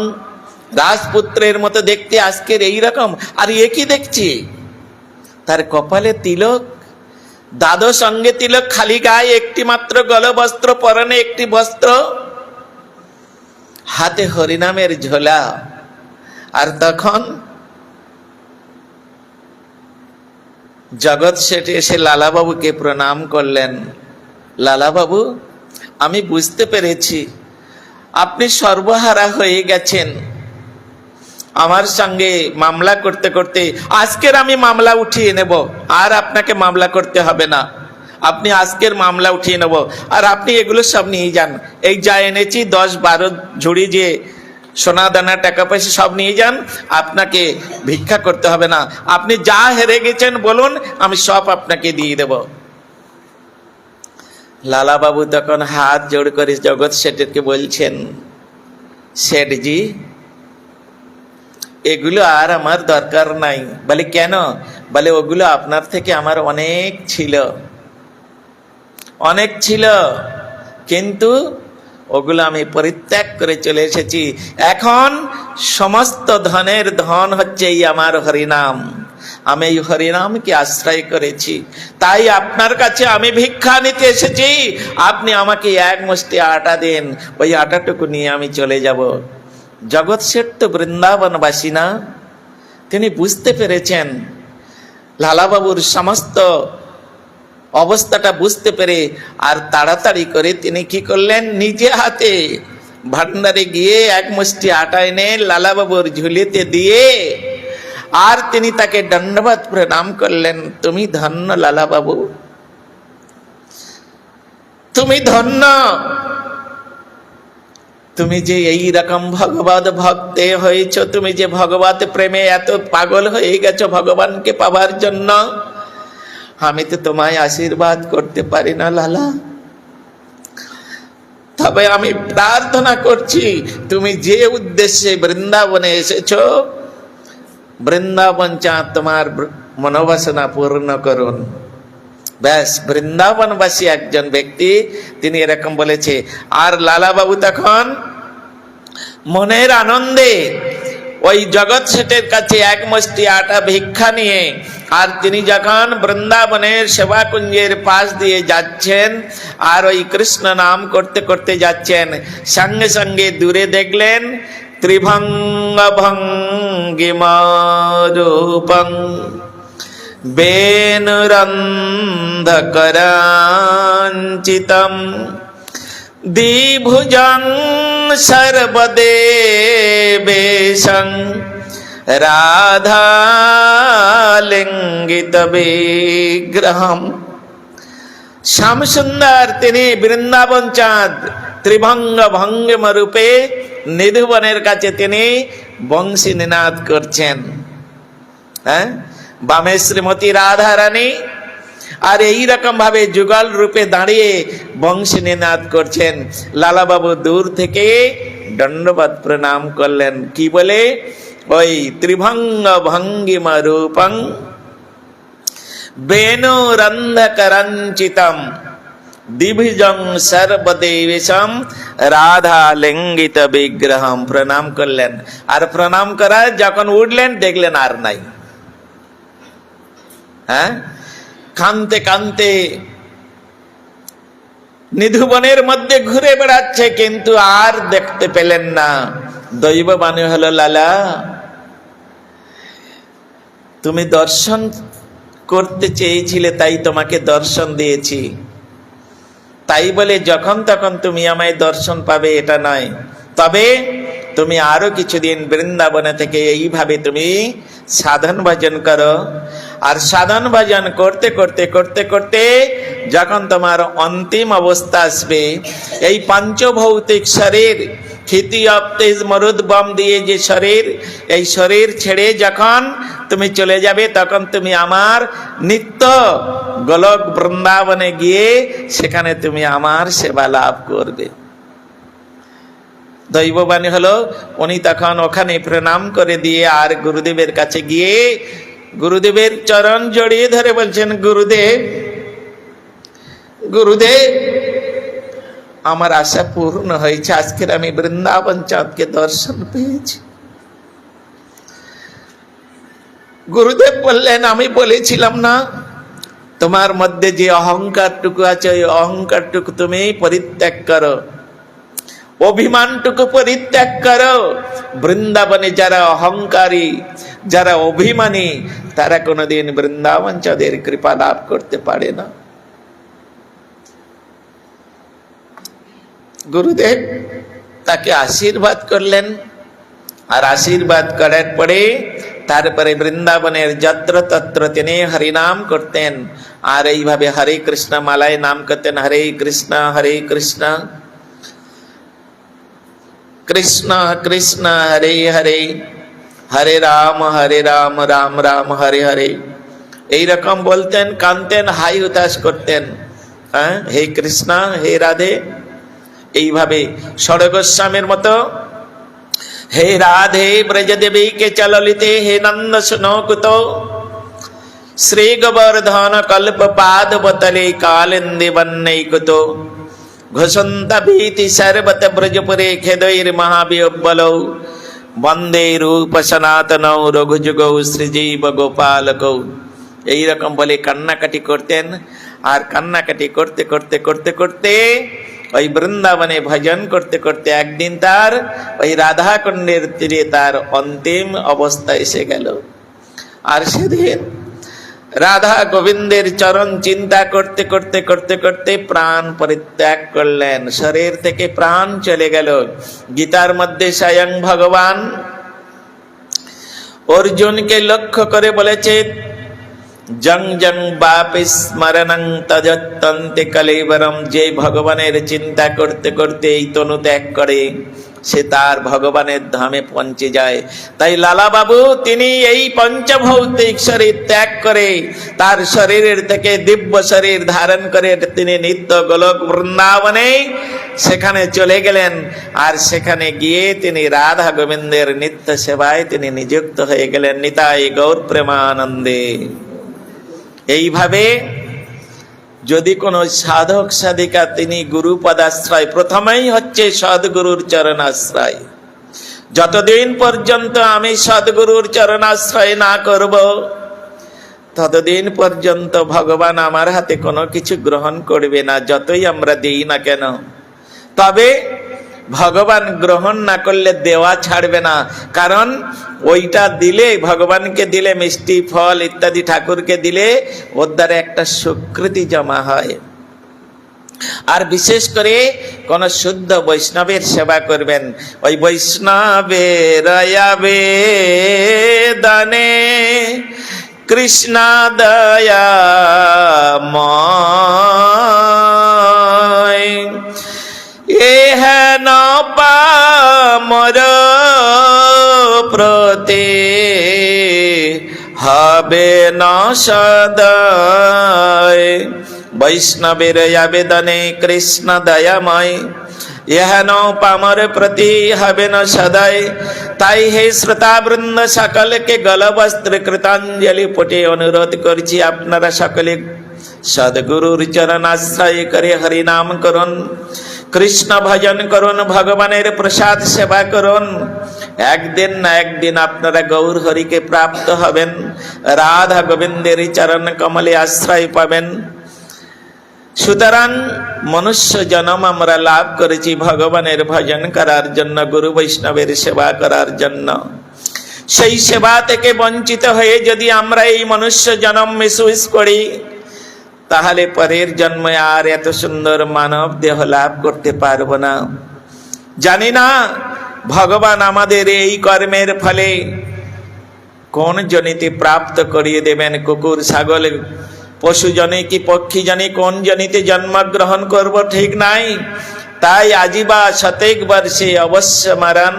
রাজপুত্রের মতো দেখতে, আজকের এই রকম। আর এ কি দেখছি, তার কপালে তিলক, দাদো সঙ্গে তিলক, খালি গায়ে একটি মাত্র গলবস্ত্র, পরনে একটি বস্ত্র, হাতে হরিনামের ঝোলা। আর তখন জগৎ শেঠ এসে লালাবাবুকে প্রণাম করলেন। লালাবাবু, আমি বুঝতে পেরেছি আপনি সর্বহারা হয়ে গেছেন। আমার সঙ্গে মামলা করতে করতে আজকের আমি মামলা উঠিয়ে নেব, আর আপনাকে মামলা করতে হবে না। আপনি আজকের মামলা উঠিয়ে নেব, আর আপনি এগুলো সব নিয়ে যান। এই যা এনেছি 10-12 ঝুড়ি যে সোনা দানা টাকা পয়সা সব নিয়ে যান, আপনাকে ভিক্ষা করতে হবে না। আপনি যা হেরে গেছেন বলুন, আমি সব আপনাকে দিয়ে দেব। লালাবাবু তখন হাত জোড় করে জগৎ শেঠকে বলছেন, শেঠজি, এগুলো আর আমার দরকার নাই। বলে কেন? বলে ওগুলো আপনার থেকে আমার অনেক ছিল, অনেক ছিল, কিন্তু ওগুলো আমি পরিত্যাগ করে চলে এসেছি। এখন সমস্ত ধনের ধন হচ্ছে এই আমার হরিনাম। আমি এই হরিনামকে আশ্রয় করেছি, তাই আপনার কাছে আমি ভিক্ষা নিতে এসেছি। আপনি আমাকে এক মুষ্টি আটা দেন, ওই আটাটুকু নিয়ে আমি চলে যাব। জগৎ শেঠ তো বৃন্দাবনবাসী না, তিনি বুঝতে পেরেছেন লালাবাবুর সমস্ত অবস্থাটা বুঝতে পেরে, আর তাড়াতাড়ি করে তিনি কি করলেন, নিজে হাতে ভান্ডারে গিয়ে এক মুষ্টি আটা এনে লালাবাবুর ঝুলিতে দিয়ে, আর তিনি তাকে দণ্ডবত প্রণাম করলেন। তুমি ধন্য লালাবাবু, তুমি ধন্য। তুমি যে এই রকম ভগবত ভক্তে হয়েছ, তুমি যে ভগবত প্রেমে এত পাগল হয়ে গেছো ভগবানকে পাবার জন্য, আমি তো তোমায় আশীর্বাদ করতে পারি না লালা। তবে আমি প্রার্থনা করছি, তুমি যে উদ্দেশ্যে বৃন্দাবনে এসেছো, বৃন্দাবন চাঁদ তোমার মনোবাসনা পূর্ণ করুন। ব্যাস, বৃন্দাবনবাসী একজন ব্যক্তি তিনি এরকম বলেছে। আর লালাবাবু তখন মনের আনন্দে ওই জগৎ শেঠের কাছে এক মুষ্টি আটা ভিক্ষা নিয়ে, আর তিনি যখন বৃন্দাবনের সেবা কুঞ্জের পাশ দিয়ে যাচ্ছেন, আর ওই কৃষ্ণ নাম করতে করতে যাচ্ছেন, সঙ্গে সঙ্গে দূরে দেখলেন ত্রিভঙ্গ ভঙ্গিমারূপং বেনুরন্ধকরাঞ্চিতম দ্বিভুজং সর্বদেবেশং রাধালিঙ্গিত বিগ্রহম। শ্যাম সুন্দর তিনি বৃন্দাবন চাঁদ ত্রিভঙ্গ ভঙ্গিম রূপে নিধুবনের কাছে তিনি বংশী নিনাদ করছেন। হ্যাঁ, বামে শ্রীমতী রাধা রানী, আর এই রকম ভাবে যুগল রূপে দাঁড়িয়ে বংশী নিনাদ করছেন। লালাবাবু দূর থেকে দণ্ডবত প্রণাম করলেন। কি বলে? ওই ত্রিভঙ্গ ভঙ্গিম রূপং বেনুরন্ধকরঞ্চিতম দ্বিভুজং সর্বদেবেশম রাধা লিঙ্গিত বিগ্রহম প্রণাম করলেন। আর প্রণাম করায় যখন উঠলেন দেখলেন আর নাই। হ্যাঁ, কানতে কানতে নিধুবনের মধ্যে ঘুরে বেড়াচ্ছে, কিন্তু আর দেখতে পেলেন না। দৈববাণী হলো, লালা তুমি দর্শন করতে চেয়েছিলে, তাই তোমাকে দর্শন দিয়েছি। তাই বলে যখন তখন তুমি আমায় দর্শন পাবে এটা নয়। তবে তুমি আরো কিছুদিন বৃন্দাবনে থেকে এইভাবে তুমি সাধন ভজন করো। আর সাধন ভজন করতে করতে করতে করতে যখন তোমার অন্তিম অবস্থা আসবে, এই পঞ্চভৌতিক শরীর ক্ষিতি অপ্তেজ মরুদ্বম দিয়ে যে শরীর, এই শরীর ছেড়ে যখন তুমি চলে যাবে, তখন তুমি আমার নিত্য গোলক বৃন্দাবনে গিয়ে সেখানে তুমি আমার সেবা লাভ করবে। দৈববান হলো উনি তখন ওখানে প্রণাম করে দিয়ে আর গুরুদেবের কাছে গিয়ে গুরুদেবের চরণ জড়িয়ে ধরে বলছেন, গুরুদেব গুরুদেব, আমার আশা পূর্ণ হয়েছে, আজকের আমি বৃন্দাবন চাঁদকে দর্শন পেয়েছি। গুরুদেব বললেন, আমি বলেছিলাম না তোমার মধ্যে যে অহংকারটুকু আছে ওই অহংকারটুকু তুমি পরিত্যাগ করো, অভিমানটুকু পরিত্যাগ করো। বৃন্দাবনে যারা অহংকারী, যারা অভিমানী, তারা কোনোদিন বৃন্দাবন চাঁদের কৃপা লাভ করতে পারে না। গুরুদেব তাকে আশীর্বাদ করলেন, আর আশীর্বাদ করার পরে তারপরে বৃন্দাবনের যত্র তত্র তিনি হরিনাম করতেন, আর এইভাবে হরে কৃষ্ণ মালায় নাম করতেন, হরে কৃষ্ণ কৃষ্ণ কৃষ্ণ হরে হরে, হরে রাম রাম রাম হরে হরে, এইরকম বলতেন, কানতেন, হাই হুতাশ করতেন, হে কৃষ্ণ হে রাধে। এইভাবে ষড়গোস্বামীর মতো, হে রাধে ব্রজদেবী কে চললিতে, হে নন্দ সুনকুত, শ্রী গোবর্ধন কল্প পাদ বতলে কালিন্দী বন্নৈকুত, ঘোষন্ত ভীতি সর্বত ব্রজপুরে খেদৈর মহাবিহ্বলৌ, বন্দে রূপ সনাতনৌ রঘুযুগৌ শ্রীজীব গোপালকৌ। এইরকম বলে কান্নাকাটি করতেন, আর কান্নাকাটি করতে করতে করতে করতে ওই বৃন্দাবনে ভজন করতে করতে একদিন তার ওই রাধা কুণ্ডের তীরে তার অন্তিম অবস্থা এসে গেল। আর সেদিন রাধা গোবিন্দের চরণ চিন্তা করতে করতে করতে করতে প্রাণ পরিত্যাগ করলেন, শরীর থেকে প্রাণ চলে গেল। গীতার মধ্যে স্বয়ং ভগবান অর্জুনকে লক্ষ্য করে বলেছে, জং জং বাপি স্মরণং তজত্তন্তে কলেবরম, যে ভগবানের চিন্তা করতে করতে এই তনু ত্যাগ করে সে তার ভগবানের ধামে পৌঁছে যায়। তাই লালা বাবু তিনি এই পঞ্চভৌতিক শরীর ত্যাগ করে তার শরীরের থেকে দিব্য শরীর ধারণ করে তিনি নিত্য গোলক বৃন্দাবনে সেখানে চলে গেলেন, আর সেখানে গিয়ে তিনি রাধা গোবিন্দের নিত্য সেবায় তিনি নিযুক্ত হয়ে গেলেন। নিতাই গৌর প্রেমানন্দে। এইভাবে যদি কোনো সাধক সাধিকা তিনি গুরু পদাশ্রয়, প্রথমেই হচ্ছে সদ্গুরুর চরণাশ্রয়। যতদিন পর্যন্ত আমি সদ্গুরুর চরণাশ্রয় না করব ততদিন পর্যন্ত ভগবান আমার হাতে কোনো কিছু গ্রহণ করবে না, যতই আমরা দিই না কেন। তবে ভগবান গ্রহণ না করলে দেওয়া ছাড়বে না, কারণ ওইটা দিলে, ভগবানকে দিলে, মিষ্টি ফল ইত্যাদি ঠাকুরকে দিলে ওর দ্বারা একটা স্বীকৃতি জমা হয়। আর বিশেষ করে কোন শুদ্ধ বৈষ্ণবের সেবা করবেন, ওই বৈষ্ণবের আবেদনে কৃষ্ণ দয়াময়, এহেন পামর প্রতি হবে না সদয়, বৈষ্ণবের আবেদনে কৃষ্ণ দয়াময়, এহেন পামর প্রতি হবে না সদয়। তাই হে শ্রোতাবৃন্দ সকলকে গলবস্ত্র কৃতাঞ্জলি পটে অনুরোধ করছি, আপনারা সকলে সদ্গুরুর চরণ আশ্রয় করে হরিনাম করুন, কৃষ্ণ ভজন করুন, ভগবানের প্রসাদ সেবা করুন। একদিন না একদিন আপনারা গৌর হরিকে প্রাপ্ত হবেন, রাধা গোবিন্দের চরণ কমলে আশ্রয় পাবেন। সুতরাং মনুষ্য জন্ম আমরা লাভ করেছি ভগবানের ভজন করার জন্য, গুরু বৈষ্ণবের সেবা করার জন্য। সেই সেবা থেকে বঞ্চিত হয়ে যদি আমরা এই মনুষ্য জন্ম মিসইউজ করি, তাহলে পরের জন্মে আর এত সুন্দর মানব দেহ লাভ করতে পারবো না। জানি না ভগবান আমাদের এই কর্মের ফলে কোন জনিতে প্রাপ্ত করিয়ে দেবেন, কুকুর ছাগল পশু জনে কি পক্ষী জনে কোন জনিতে জন্মগ্রহণ করব ঠিক নাই। তাই আজিবা শতেক বর্ষে অবশ্য মরণ,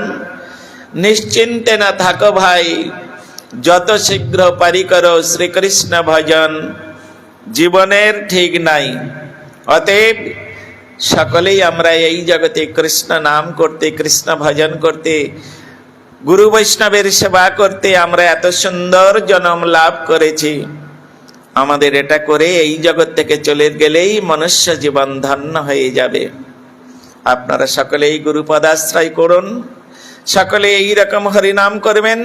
নিশ্চিন্তে না থাকো ভাই, যত শীঘ্র পারি করো শ্রীকৃষ্ণ ভজন, জীবনের ঠিক নাই। অতএব সকলেই আমরা এই জগতে কৃষ্ণ নাম করতে, কৃষ্ণ ভজন করতে, গুরু বৈষ্ণবের সেবা করতে আমরা এত সুন্দর জন্ম লাভ করেছি। আমাদের এটা করে এই জগৎ থেকে চলে গেলেই মনুষ্য জীবন ধন্য হয়ে যাবে। আপনারা সকলেই গুরুপদাশ্রয় করুন, সকলে এই রকম হরিনাম করবেন,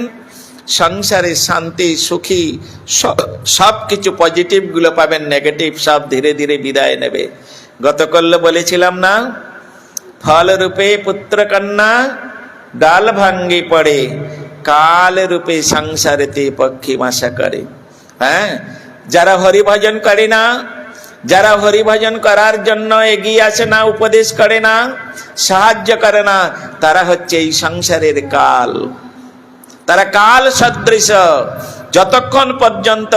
সংসারে শান্তি, সুখী, সব কিছু পজিটিভ গুলো পাবেন, নেগেটিভ সব ধীরে ধীরে বিদায় নেবে। গতকাল বলেছিলাম না, ফল রূপে পুত্র কন্যা ডাল ভাঙ্গি পড়ে, কাল রূপে সংসারেতে পক্ষী বাসা করে। হ্যাঁ, যারা হরিভজন করে না, যারা হরিভজন করার জন্য এগিয়ে আসে না, উপদেশ করে না, সাহায্য করে না, তারা হচ্ছে এই সংসারের কাল। তারা কাল সদৃশ। যতক্ষণ পর্যন্ত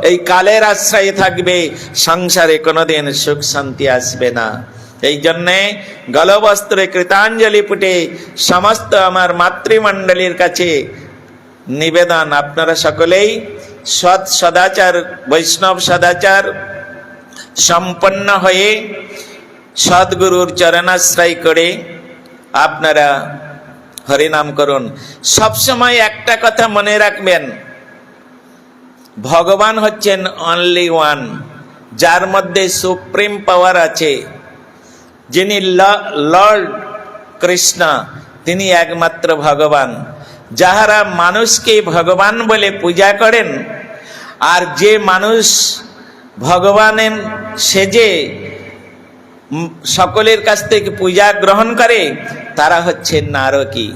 এই কালের আশ্রয়ে থাকবে, সংসারে কোনোদিন সুখ শান্তি আসবে না। এই জন্যে গলবস্ত্রে কৃতাঞ্জলি পুটে সমস্ত আমার মাতৃমণ্ডলীর কাছে নিবেদন, আপনারা সকলেই সৎ সদাচার, বৈষ্ণব সদাচার সম্পন্ন হয়ে সদ্গুরুর চরণাশ্রয় করে আপনারা হরিনাম করুন। সবসময় একটা কথা মনে রাখবেন, ভগবান হচ্ছেন অনলি ওয়ান, যার মধ্যে সুপ্রিম পাওয়ার আছে, যিনি লর্ড কৃষ্ণ, তিনি একমাত্র ভগবান। যাহারা মানুষকে ভগবান বলে পূজা করেন, আর যে মানুষ ভগবানের সেজে সকলের কাছ থেকে পূজা গ্রহণ করে, তারা হচ্ছে নারকী।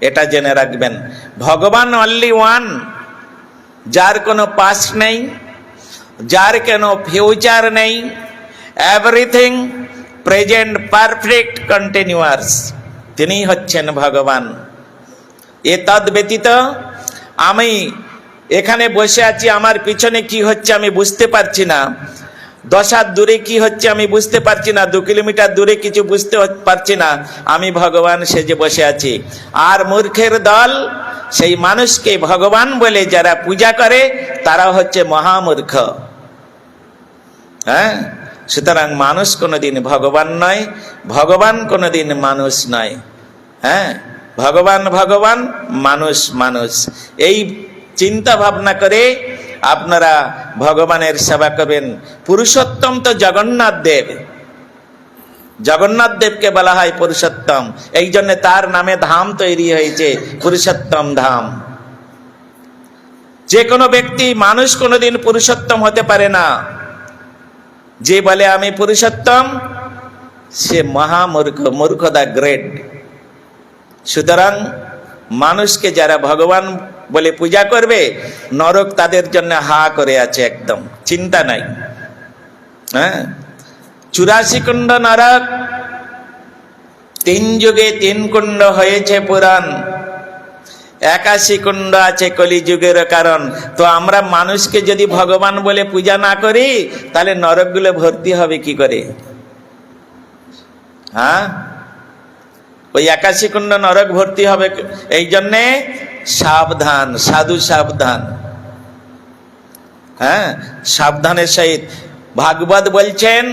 এটা জেনে রাখবেন, ভগবান অনলি ওয়ান, যার কোনো পাস্ট নেই, যার কোনো ফিউচার নেই, এভরিথিং প্রেজেন্ট, পারফেক্ট, কন্টিনিউয়াস, তিনি হচ্ছেন ভগবান। এ তদ ব্যতীত আমি এখানে বসে আছি, আমার পিছনে কি হচ্ছে আমি বুঝতে পারছি না, 10 হাত দূরে কি হচ্ছে আমি বুঝতে পারছি না, 2 কিলোমিটার দূরে কিছু বুঝতে পারছি না, আমি ভগবান সেজে বসে আছি। আর মূর্খের দল, সেই মানুষকে ভগবান বলে যারা পূজা করে, তারা হচ্ছে মহামূর্খ। হ্যাঁ, সুতরাং মানুষ কোনোদিন ভগবান নয়, ভগবান কোনোদিন মানুষ নয়। হ্যাঁ, ভগবান ভগবান, মানুষ মানুষ। এই চিন্তা ভাবনা করে আপনারা ভগবানের সেবা করবেন। পুরুষোত্তম তো জগন্নাথ দেব, জগন্নাথ দেবকে বলা হয় পুরুষোত্তম, এই জন্য তার নামে ধাম তৈরি হয়েছে, পুরুষোত্তম ধাম। যে কোনো ব্যক্তি, মানুষ কোনোদিন পুরুষোত্তম হতে পারে না। যে বলে আমি পুরুষোত্তম, সে মহামূর্খ, মূর্খ দা গ্রেট। সুতরাং মানুষকে যারা ভগবান বলে পূজা করবে, নরক তাদের জন্য হা করে আছে, একদম চিন্তা নাই। হ্যাঁ, 84 কুণ্ড নরক, 3 যুগে 3 কুণ্ড হয়েছে পুরাণ, 81 কুণ্ড আছে কলিযুগের কারণ। তো আমরা মানুষকে যদি ভগবান বলে পূজা না করি, তাহলে নরকগুলো ভর্তি হবে কি করে? হ্যাঁ, ওই 81 কুণ্ড নরক ভর্তি হবে। এই জন্যে সাবধান, সাধু সাবধান। হ্যাঁ, সাবধানের সহিত। ভাগবত বলছেন,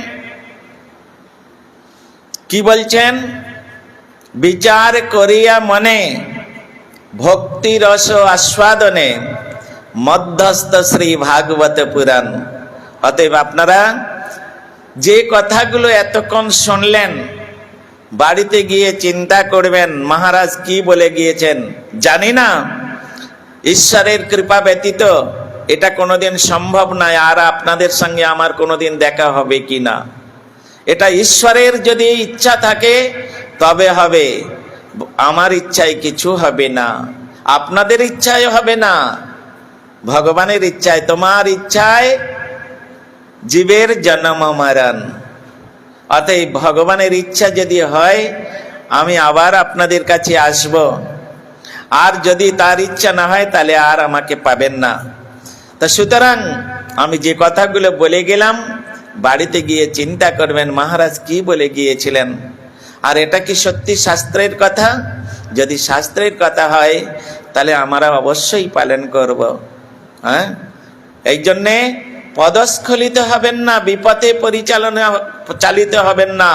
কি বলছেন? বিচার করিয়া মনে ভক্তি রস আস্বাদনে মধ্যস্থ শ্রী ভাগবত পুরাণ। অতএব আপনারা যে কথাগুলো এতক্ষণ শুনলেন, বাড়িতে গিয়ে চিন্তা করবেন মহারাজ কি বলে গিয়েছেন। জানি না, ঈশ্বরের কৃপা ব্যতীত এটা কোনোদিন সম্ভব নয়, আর আপনাদের সঙ্গে আমার কোনোদিন দেখা হবে কি না, এটা ঈশ্বরের যদি ইচ্ছা থাকে তবে হবে। আমার ইচ্ছায় কিছু হবে না, আপনাদের ইচ্ছায় হবে না, ভগবানের ইচ্ছায়। তোমার ইচ্ছায় জীবের জন্ম মরণ। অতএব ভগবানের ইচ্ছা যদি হয়, আমি আবার আপনাদের কাছে আসব। আর যদি তার ইচ্ছা না হয়, তাহলে আর আমাকে পাবেন না। তা সুতরাং আমি যে কথাগুলো বলে গেলাম, বাড়িতে গিয়ে চিন্তা করবেন মহারাজ কি বলে গিয়েছিলেন, আর এটা কি সত্যি শাস্ত্রের কথা? যদি শাস্ত্রের কথা হয়, তাহলে আমরা অবশ্যই পালন করব। হ্যাঁ, এই জন্যে পদস্খলিত হবেন না, বিপথে চালিত হবেন না।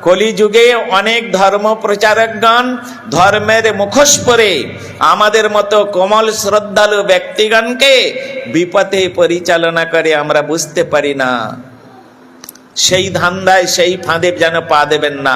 কলিযুগে অনেক ধর্ম প্রচারকগণ ধর্মের মুখোশ পরে আমাদের মতো কোমল শ্রদ্ধালু ব্যক্তিগণকে বিপথে পরিচালনা করে, আমরা বুঝতে পারি না। সেই ধান্দায় সেই ফাঁদে যেন পা দেবেন না।